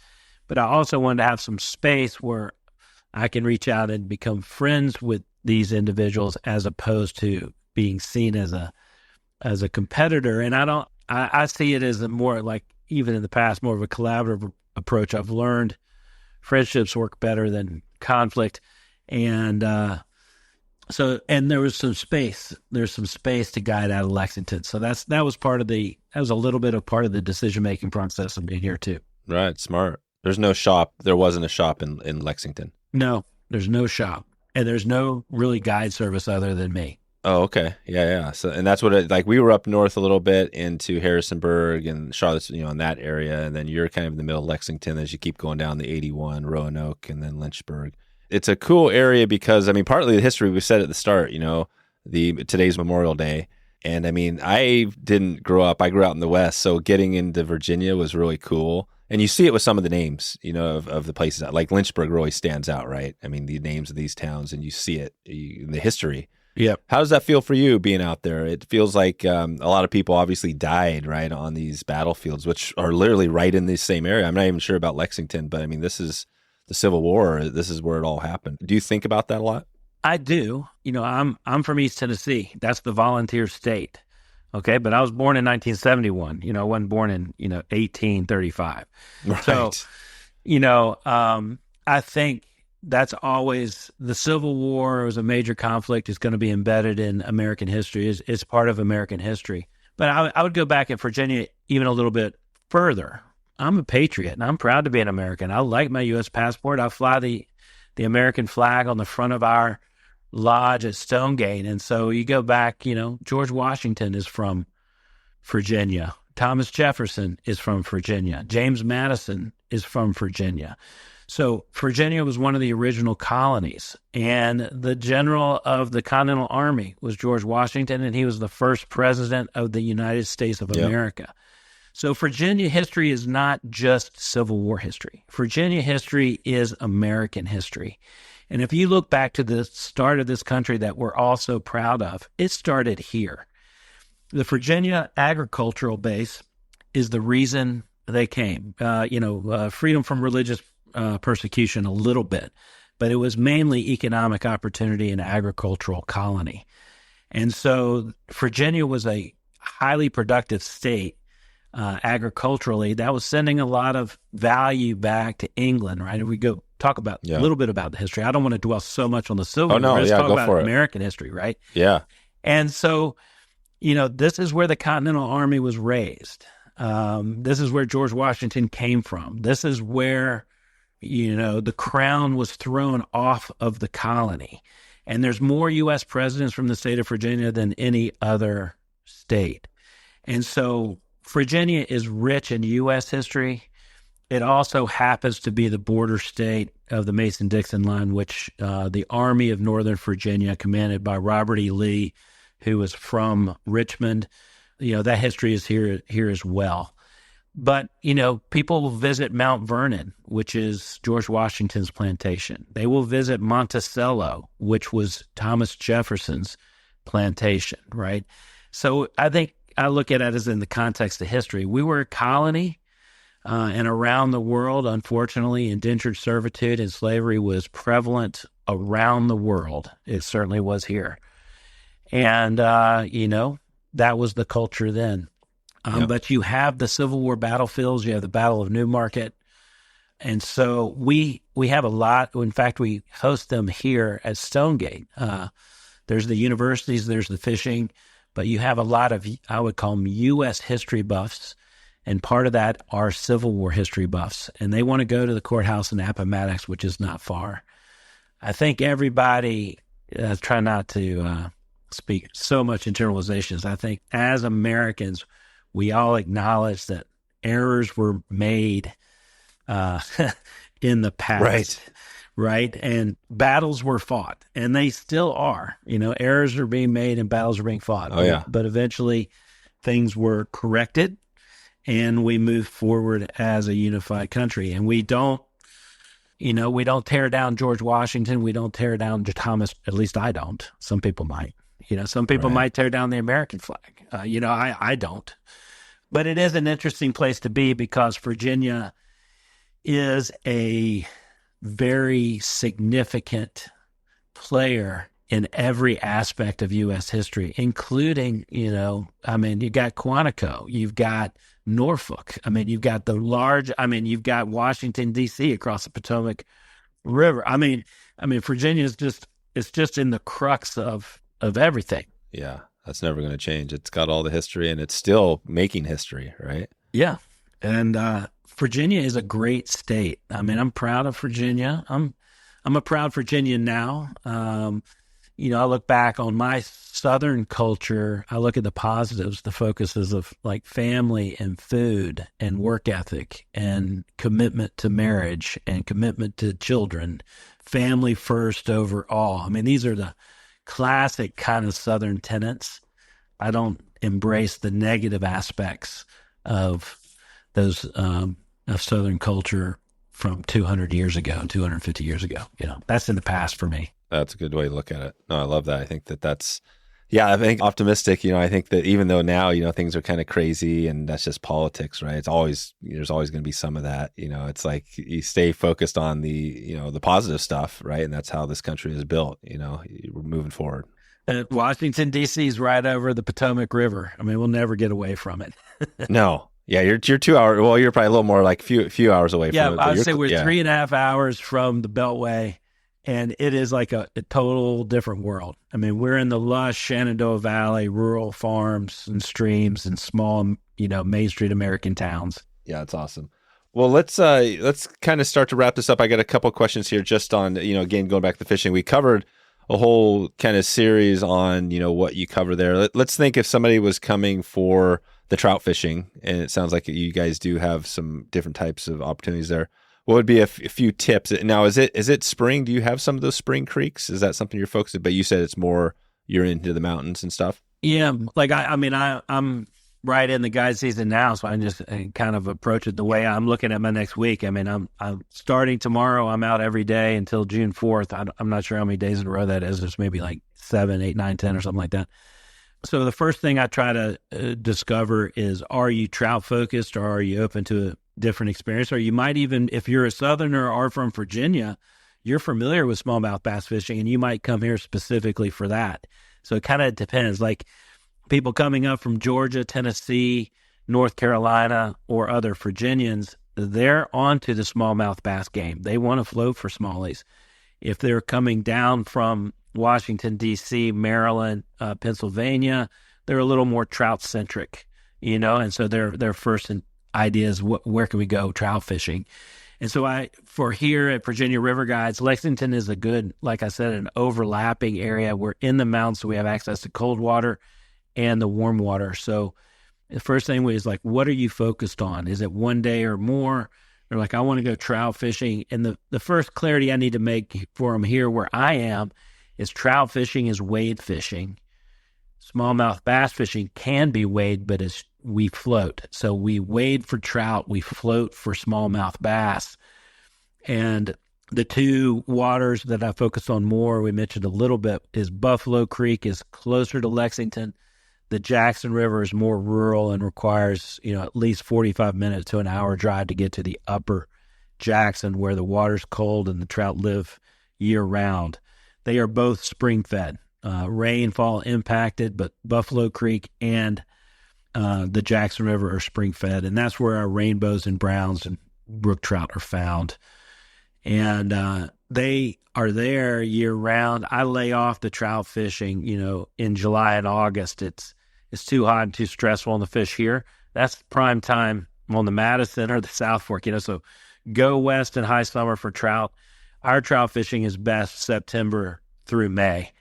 B: but I also wanted to have some space where I can reach out and become friends with these individuals as opposed to being seen as a competitor. And I see it as a more like, even in the past, more of a collaborative approach. I've learned friendships work better than conflict. And and there was some space. There's some space to guide out of Lexington. So that was a little bit of part of the decision-making process of being here too.
A: Right. Smart. There's no shop. There wasn't a shop in Lexington.
B: No, there's no shop. and there's no really guide service other than me.
A: Oh, okay. Yeah, yeah. So, and that's what like we were up north a little bit into Harrisonburg and Charlotte, in that area, and then you're kind of in the middle of Lexington as you keep going down the 81, Roanoke, and then Lynchburg. It's a cool area because, partly the history we said at the start, today's Memorial Day. And I didn't grow up. I grew out in the West. So getting into Virginia was really cool. And you see it with some of the names, of the places. Like Lynchburg really stands out, right? The names of these towns, and you see it in the history.
B: Yep.
A: How does that feel for you being out there? It feels like a lot of people obviously died, right, on these battlefields, which are literally right in this same area. I'm not even sure about Lexington, but this is the Civil War. This is where it all happened. Do you think about that a lot?
B: I do. I'm from East Tennessee. That's the volunteer state. Okay. But I was born in 1971. I wasn't born in, 1835.
A: Right.
B: So, I think that's always the Civil War was a major conflict. It's going to be embedded in American history. It's part of American history. But I would go back in Virginia even a little bit further. I'm a patriot, and I'm proud to be an American. I like my U.S. passport. I fly the American flag on the front of our lodge at Stonegate. And so you go back, George Washington is from Virginia. Thomas Jefferson is from Virginia. James Madison is from Virginia. So Virginia was one of the original colonies, and the general of the Continental Army was George Washington, and he was the first president of the United States of America. So Virginia history is not just Civil War history. Virginia history is American history. And if you look back to the start of this country that we're all so proud of, it started here. The Virginia agricultural base is the reason they came. Freedom from religious persecution a little bit, but it was mainly economic opportunity and agricultural colony. And so Virginia was a highly productive state agriculturally. That was sending a lot of value back to England, right? If we go talk about a little bit about the history. I don't want to dwell so much on the Civil War. Let's talk about American history, right?
A: Yeah.
B: And so, this is where the Continental Army was raised. This is where George Washington came from. This is where the crown was thrown off of the colony. And there's more U.S. presidents from the state of Virginia than any other state. And so Virginia is rich in U.S. history. It also happens to be the border state of the Mason-Dixon line, which the Army of Northern Virginia, commanded by Robert E. Lee, who was from Richmond, that history is here as well. But, people will visit Mount Vernon, which is George Washington's plantation. They will visit Monticello, which was Thomas Jefferson's plantation, right? So I think I look at it as in the context of history. We were a colony, and around the world, unfortunately, indentured servitude and slavery was prevalent around the world. It certainly was here. And, that was the culture then. But you have the Civil War battlefields, you have the Battle of Newmarket. And so we have a lot. In fact, we host them here at Stonegate. There's the universities, there's the fishing, but you have a lot of, I would call them U.S. history buffs. And part of that are Civil War history buffs. And they want to go to the courthouse in Appomattox, which is not far. I think everybody, try not to speak so much in generalizations. I think as Americans, we all acknowledge that errors were made in the past, right? And battles were fought, and they still are. Errors are being made and battles are being fought. But eventually things were corrected, and we move forward as a unified country. And we don't tear down George Washington. We don't tear down Thomas. At least I don't. Some people might. Some people might tear down the American flag. I don't. But it is an interesting place to be because Virginia is a very significant player in every aspect of U.S. history, including, you've got Quantico, you've got Norfolk. You've got you've got Washington, D.C. across the Potomac River. Virginia is it's just in the crux of everything.
A: Yeah, that's never going to change. It's got all the history, and it's still making history, right?
B: Yeah, and Virginia is a great state. I'm proud of Virginia. I'm a proud Virginian now. I look back on my Southern culture. I look at the positives, the focuses of like family and food and work ethic and commitment to marriage and commitment to children, family first over all. I mean, these are the classic kind of Southern tenets. I don't embrace the negative aspects of those of Southern culture from 200 years ago, 250 years ago. That's in the past for me.
A: That's a good way to look at it. No, I love that. I think I think optimistic, I think that even though now, things are kind of crazy and that's just politics, right? There's always going to be some of that, it's like you stay focused on the positive stuff, right? And that's how this country is built, we're moving forward.
B: Washington, D.C. is right over the Potomac River. I mean, we'll never get away from it.
A: No. Yeah, you're 2 hours. Well, you're probably a little more like few hours away from it.
B: Yeah, I'd say we're 3.5 hours from the Beltway, and it is like a total different world. I mean, we're in the lush Shenandoah Valley, rural farms and streams and small, Main Street American towns.
A: Yeah, it's awesome. Well, let's kind of start to wrap this up. I got a couple of questions here just on, again, going back to fishing. We covered a whole kind of series on, what you cover there. Let's think if somebody was coming for the trout fishing, and it sounds like you guys do have some different types of opportunities there. What would be a few tips? Now, is it spring? Do you have some of those spring creeks? Is that something you're focused on? But you said it's more you're into the mountains and stuff.
B: Yeah, like I'm right in the guide season now, so I just kind of approach it the way I'm looking at my next week. I mean, I'm starting tomorrow. I'm out every day until June 4th. I'm not sure how many days in a row that is. There's maybe like 7, 8, 9, 10 or something like that. So the first thing I try to discover is, are you trout focused or are you open to a different experience? Or you might even, if you're a Southerner or from Virginia, you're familiar with smallmouth bass fishing and you might come here specifically for that. So it kind of depends. Like people coming up from Georgia, Tennessee, North Carolina, or other Virginians, they're onto the smallmouth bass game. They want to float for smallies. If they're coming down from Washington, D.C., Maryland, Pennsylvania, they're a little more trout-centric, and so their first idea is where can we go trout fishing? And so for here at Virginia River Guides, Lexington is a good, like I said, an overlapping area. We're in the mountains, so we have access to cold water and the warm water. So the first thing is like, what are you focused on? Is it one day or more? They're like, I want to go trout fishing. And the first clarity I need to make for them here where I am is trout fishing is wade fishing. Smallmouth bass fishing can be wade, but we float. So we wade for trout, we float for smallmouth bass. And the two waters that I focus on more, we mentioned a little bit, is Buffalo Creek is closer to Lexington. The Jackson River is more rural and requires, at least 45 minutes to an hour drive to get to the upper Jackson where the water's cold and the trout live year round. They are both spring-fed, rainfall impacted, but Buffalo Creek and the Jackson River are spring-fed, and that's where our rainbows and browns and brook trout are found. And they are there year-round. I lay off the trout fishing, in July and August. It's too hot and too stressful on the fish here. That's prime time on the Madison or the South Fork, so go west in high summer for trout. Our trout fishing is best September through May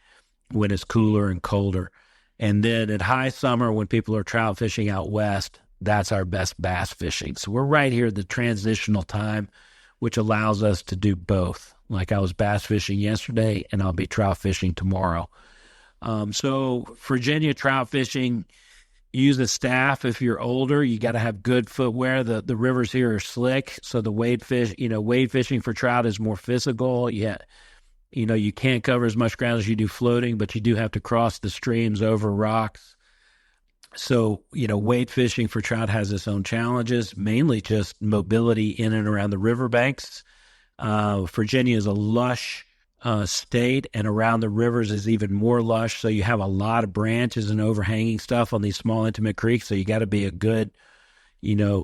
B: when it's cooler and colder. And then at high summer when people are trout fishing out west, that's our best bass fishing. So we're right here at the transitional time, which allows us to do both. Like I was bass fishing yesterday and I'll be trout fishing tomorrow. So Virginia trout fishing, use a staff. If you're older, you got to have good footwear. The rivers here are slick, so the wade fishing for trout is more physical. You can't cover as much ground as you do floating, but you do have to cross the streams over rocks. So, wade fishing for trout has its own challenges, mainly just mobility in and around the riverbanks. Virginia is a lush state, and around the rivers is even more lush. So you have a lot of branches and overhanging stuff on these small, intimate creeks. So you got to be a good,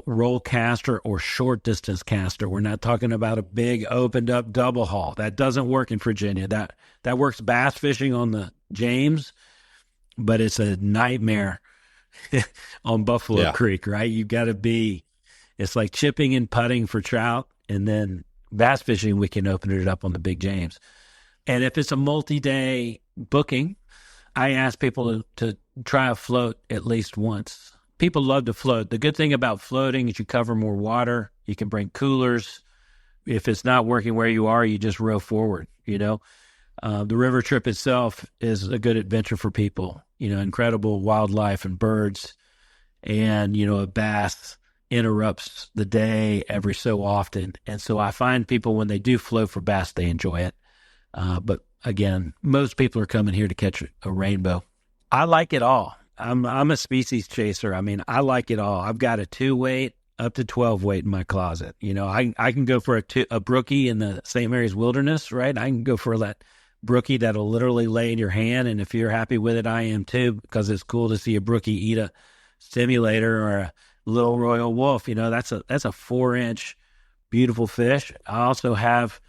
B: roll caster or short distance caster. We're not talking about a big opened up double haul. That doesn't work in Virginia. That works bass fishing on the James, but it's a nightmare on Buffalo Creek, right? You've got to it's like chipping and putting for trout and then bass fishing, we can open it up on the Big James. And if it's a multi-day booking, I ask people to try a float at least once. People love to float. The good thing about floating is you cover more water. You can bring coolers. If it's not working where you are, you just row forward, The river trip itself is a good adventure for people, incredible wildlife and birds. And, a bass interrupts the day every so often. And so I find people, when they do float for bass, they enjoy it. But again, most people are coming here to catch a rainbow. I like it all. I'm a species chaser. I mean, I like it all. I've got a 2-weight up to 12-weight in my closet. I can go for a brookie in the St. Mary's Wilderness, right? I can go for that brookie that'll literally lay in your hand. And if you're happy with it, I am too, because it's cool to see a brookie eat a stimulator or a little royal wolf. That's a 4-inch beautiful fish. I also have,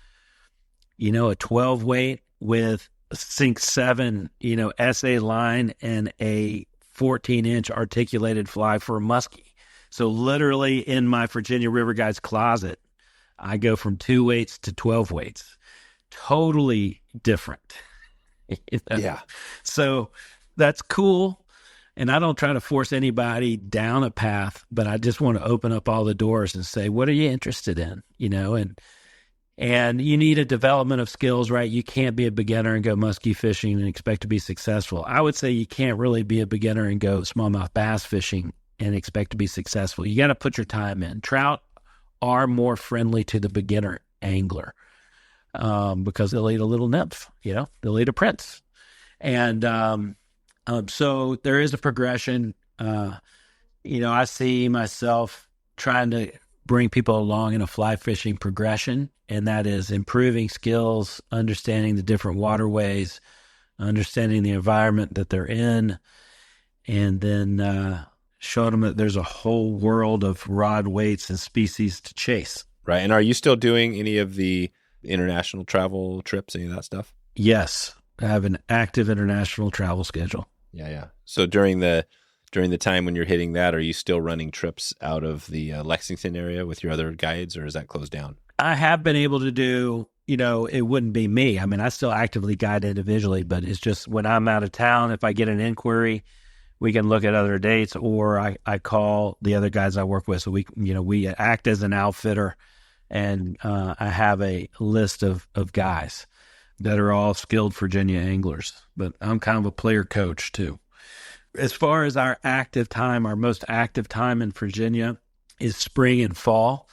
B: a 12-weight with Sink 7, SA line and a 14-inch articulated fly for a muskie. So literally in my Virginia River Guides closet, I go from 2 weights to 12 weights. Totally different.
A: Yeah.
B: So that's cool. And I don't try to force anybody down a path, but I just want to open up all the doors and say, what are you interested in? And you need a development of skills, right? You can't be a beginner and go muskie fishing and expect to be successful. I would say you can't really be a beginner and go smallmouth bass fishing and expect to be successful. You got to put your time in. Trout are more friendly to the beginner angler because they'll eat a little nymph, they'll eat a prince. And so there is a progression. I see myself trying to bring people along in a fly fishing progression, and that is improving skills, understanding the different waterways, understanding the environment that they're in, and then showing them that there's a whole world of rod weights and species to chase.
A: Right. And are you still doing any of the international travel trips, any of that stuff?
B: Yes. I have an active international travel schedule.
A: Yeah. So during the time when you're hitting that, are you still running trips out of the Lexington area with your other guides, or is that closed down?
B: I have been able to do, it wouldn't be me. I mean, I still actively guide individually, but it's just when I'm out of town, if I get an inquiry, we can look at other dates, or I call the other guys I work with. So we act as an outfitter, and I have a list of guys that are all skilled Virginia anglers, but I'm kind of a player coach too. As far as our most active time in Virginia is spring and fall.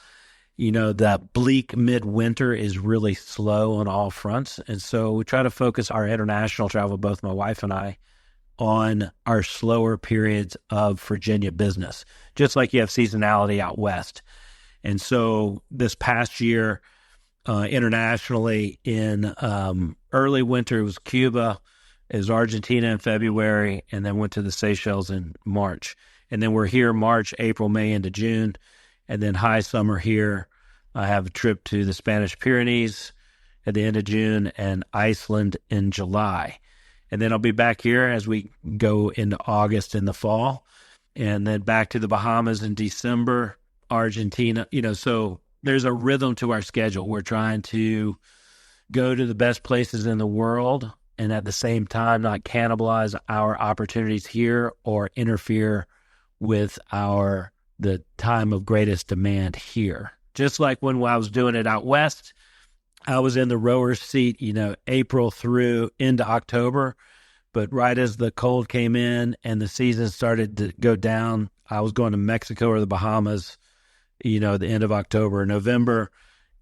B: That bleak midwinter is really slow on all fronts. And so we try to focus our international travel, both my wife and I, on our slower periods of Virginia business, just like you have seasonality out west. And so this past year, internationally in early winter, it was Cuba, it was Argentina in February, and then went to the Seychelles in March. And then we're here March, April, May into June. And then high summer here, I have a trip to the Spanish Pyrenees at the end of June and Iceland in July. And then I'll be back here as we go into August in the fall, and then back to the Bahamas in December, Argentina. So there's a rhythm to our schedule. We're trying to go to the best places in the world and at the same time not cannibalize our opportunities here or interfere with the time of greatest demand here. Just like when I was doing it out west, I was in the rower's seat, April through into October. But right as the cold came in and the season started to go down, I was going to Mexico or the Bahamas, the end of October. November,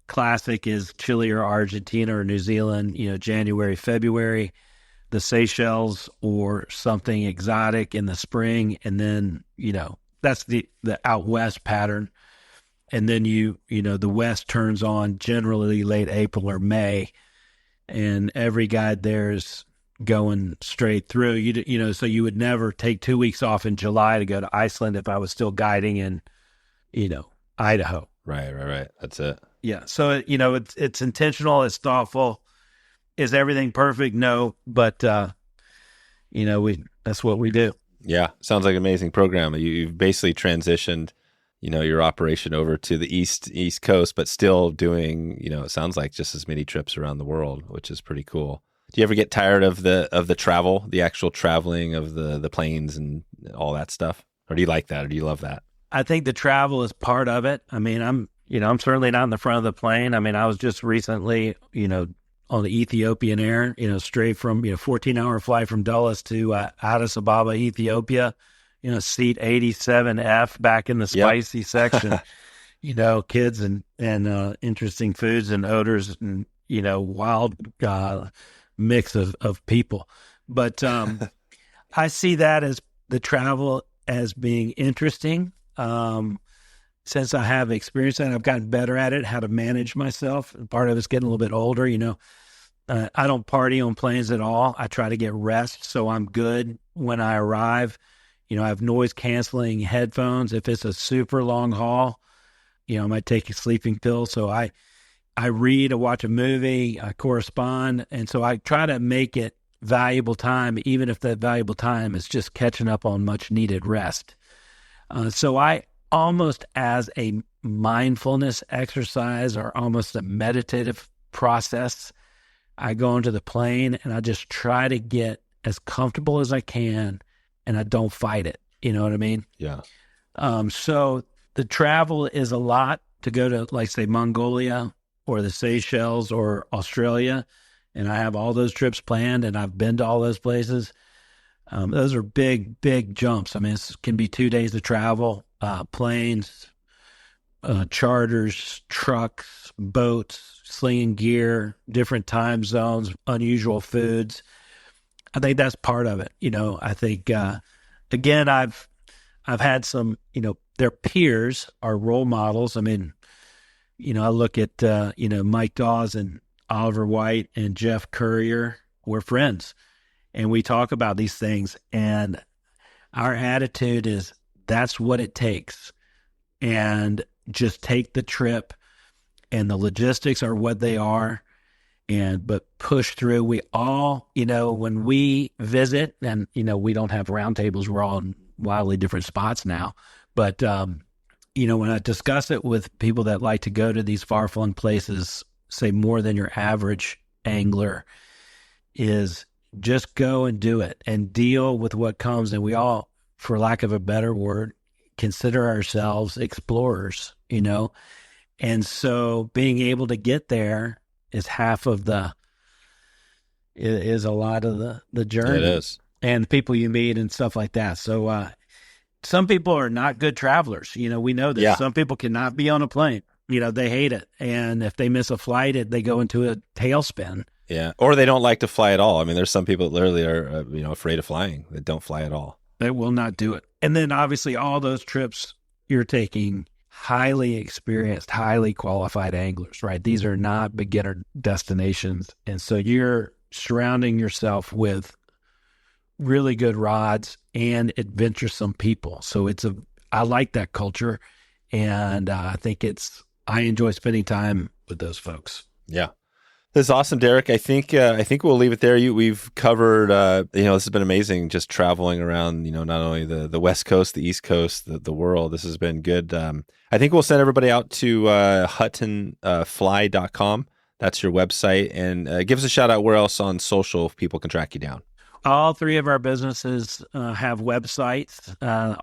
B: classic is Chile or Argentina or New Zealand, January, February. The Seychelles or something exotic in the spring. And then, that's the out west pattern. And then the west turns on generally late April or May, and every guide there's going straight through. So you would never take 2 weeks off in July to go to Iceland if I was still guiding in, Idaho.
A: Right. That's it.
B: Yeah. So it's intentional. It's thoughtful. Is everything perfect? No, but that's what we do.
A: Yeah, sounds like an amazing program. You've basically transitioned, your operation over to the East Coast, but still doing, it sounds like just as many trips around the world, which is pretty cool. Do you ever get tired of the travel, the actual traveling of the planes and all that stuff? Or do you like that? Or do you love that?
B: I think the travel is part of it. I mean, I'm certainly not in the front of the plane. I mean, I was just recently, on the Ethiopian Air, straight from, 14-hour flight from Dulles to Addis Ababa, Ethiopia, seat 87F back in the spicy section, kids and interesting foods and odors and, wild mix of people. But I see that as the travel as being interesting. Since I have experience and I've gotten better at it, how to manage myself. Part of it's getting a little bit older, I don't party on planes at all. I try to get rest so I'm good when I arrive. I have noise canceling headphones. If it's a super long haul, I might take a sleeping pill. So I read, I watch a movie, I correspond. And so I try to make it valuable time, even if that valuable time is just catching up on much needed rest. So I almost as a mindfulness exercise or almost a meditative process, I go into the plane and I just try to get as comfortable as I can and I don't fight it. You know what I mean?
A: Yeah.
B: So the travel is a lot to go to, like, say, Mongolia or the Seychelles or Australia. And I have all those trips planned and I've been to all those places. Those are big, big jumps. I mean, it can be 2 days of travel, planes, charters, trucks, boats, slinging gear, different time zones, unusual foods. I think that's part of it. I think, again, I've had some, their peers are role models. I mean, I look at, Mike Dawes and Oliver White and Jeff Currier. We're friends. And we talk about these things, and our attitude is that's what it takes. And just take the trip, and the logistics are what they are, but push through. We all, when we visit, and, we don't have roundtables, we're all in wildly different spots now. But, when I discuss it with people that like to go to these far-flung places, say more than your average angler, is just go and do it and deal with what comes. And we all, for lack of a better word, consider ourselves explorers, And so being able to get there is half of is a lot of the journey.
A: It is.
B: And the people you meet and stuff like that. So some people are not good travelers. We know that.
A: Yeah.
B: Some people cannot be on a plane. They hate it. And if they miss a flight, they go into a tailspin.
A: Yeah. Or they don't like to fly at all. I mean, there's some people that literally are, afraid of flying, that don't fly at all.
B: They will not do it. And then obviously all those trips, you're taking highly experienced, highly qualified anglers, right? These are not beginner destinations. And so you're surrounding yourself with really good rods and adventuresome people. So I like that culture. And I think I enjoy spending time with those folks.
A: Yeah. This is awesome, Derek. I think we'll leave it there. We've covered, this has been amazing, just traveling around, not only the West Coast, the East Coast, the world. This has been good. I think we'll send everybody out to huttonfly.com. That's your website. And give us a shout out where else on social if people can track you down.
B: All three of our businesses have websites.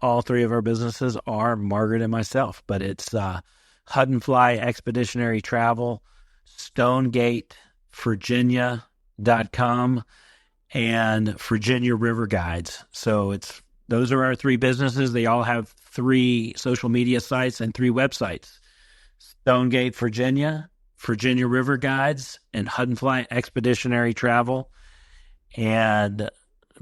B: All three of our businesses are Margaret and myself, but it's Hutton Fly Expeditionary Travel, StonegateVirginia.com, and Virginia River Guides. So those are our three businesses. They all have 3 social media sites and 3 websites: Stonegate, Virginia, Virginia River Guides, and Hutton Fly Expeditionary Travel. And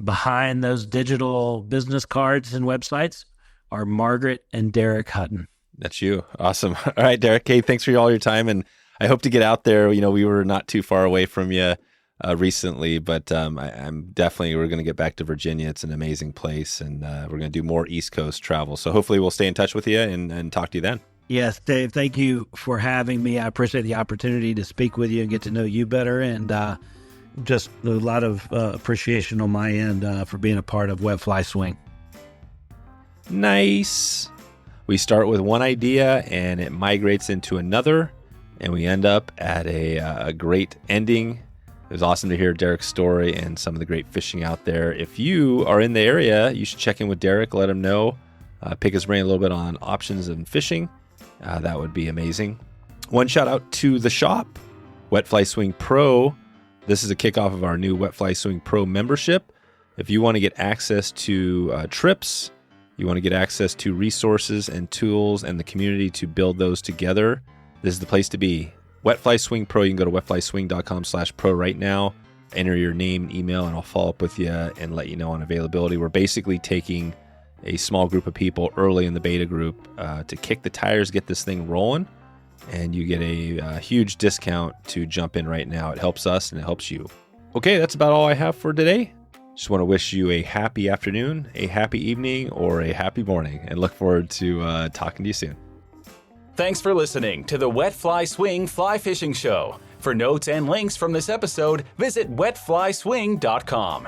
B: behind those digital business cards and websites are Margaret and Derek Hutton.
A: That's you. Awesome. All right, Derek. Hey, thanks for all your time. And I hope to get out there. We were not too far away from you recently, but we're going to get back to Virginia. It's an amazing place, and we're going to do more East Coast travel. So hopefully we'll stay in touch with you and talk to you then.
B: Yes, Dave, thank you for having me. I appreciate the opportunity to speak with you and get to know you better, and just a lot of appreciation on my end for being a part of Wet Fly Swing.
A: Nice. We start with one idea and it migrates into another, and we end up at a great ending. It was awesome to hear Derek's story and some of the great fishing out there. If you are in the area, you should check in with Derek, let him know, pick his brain a little bit on options and fishing. That would be amazing. One shout out to the shop, Wet Fly Swing Pro. This is a kickoff of our new Wet Fly Swing Pro membership. If you want to get access to trips, you want to get access to resources and tools and the community to build those together, this is the place to be. Wet Fly Swing Pro. You can go to wetflyswing.com/pro right now. Enter your name, email, and I'll follow up with you and let you know on availability. We're basically taking a small group of people early in the beta group to kick the tires, get this thing rolling, and you get a huge discount to jump in right now. It helps us and it helps you. Okay, that's about all I have for today. Just want to wish you a happy afternoon, a happy evening, or a happy morning, and look forward to talking to you soon.
C: Thanks for listening to the Wet Fly Swing Fly Fishing Show. For notes and links from this episode, visit wetflyswing.com.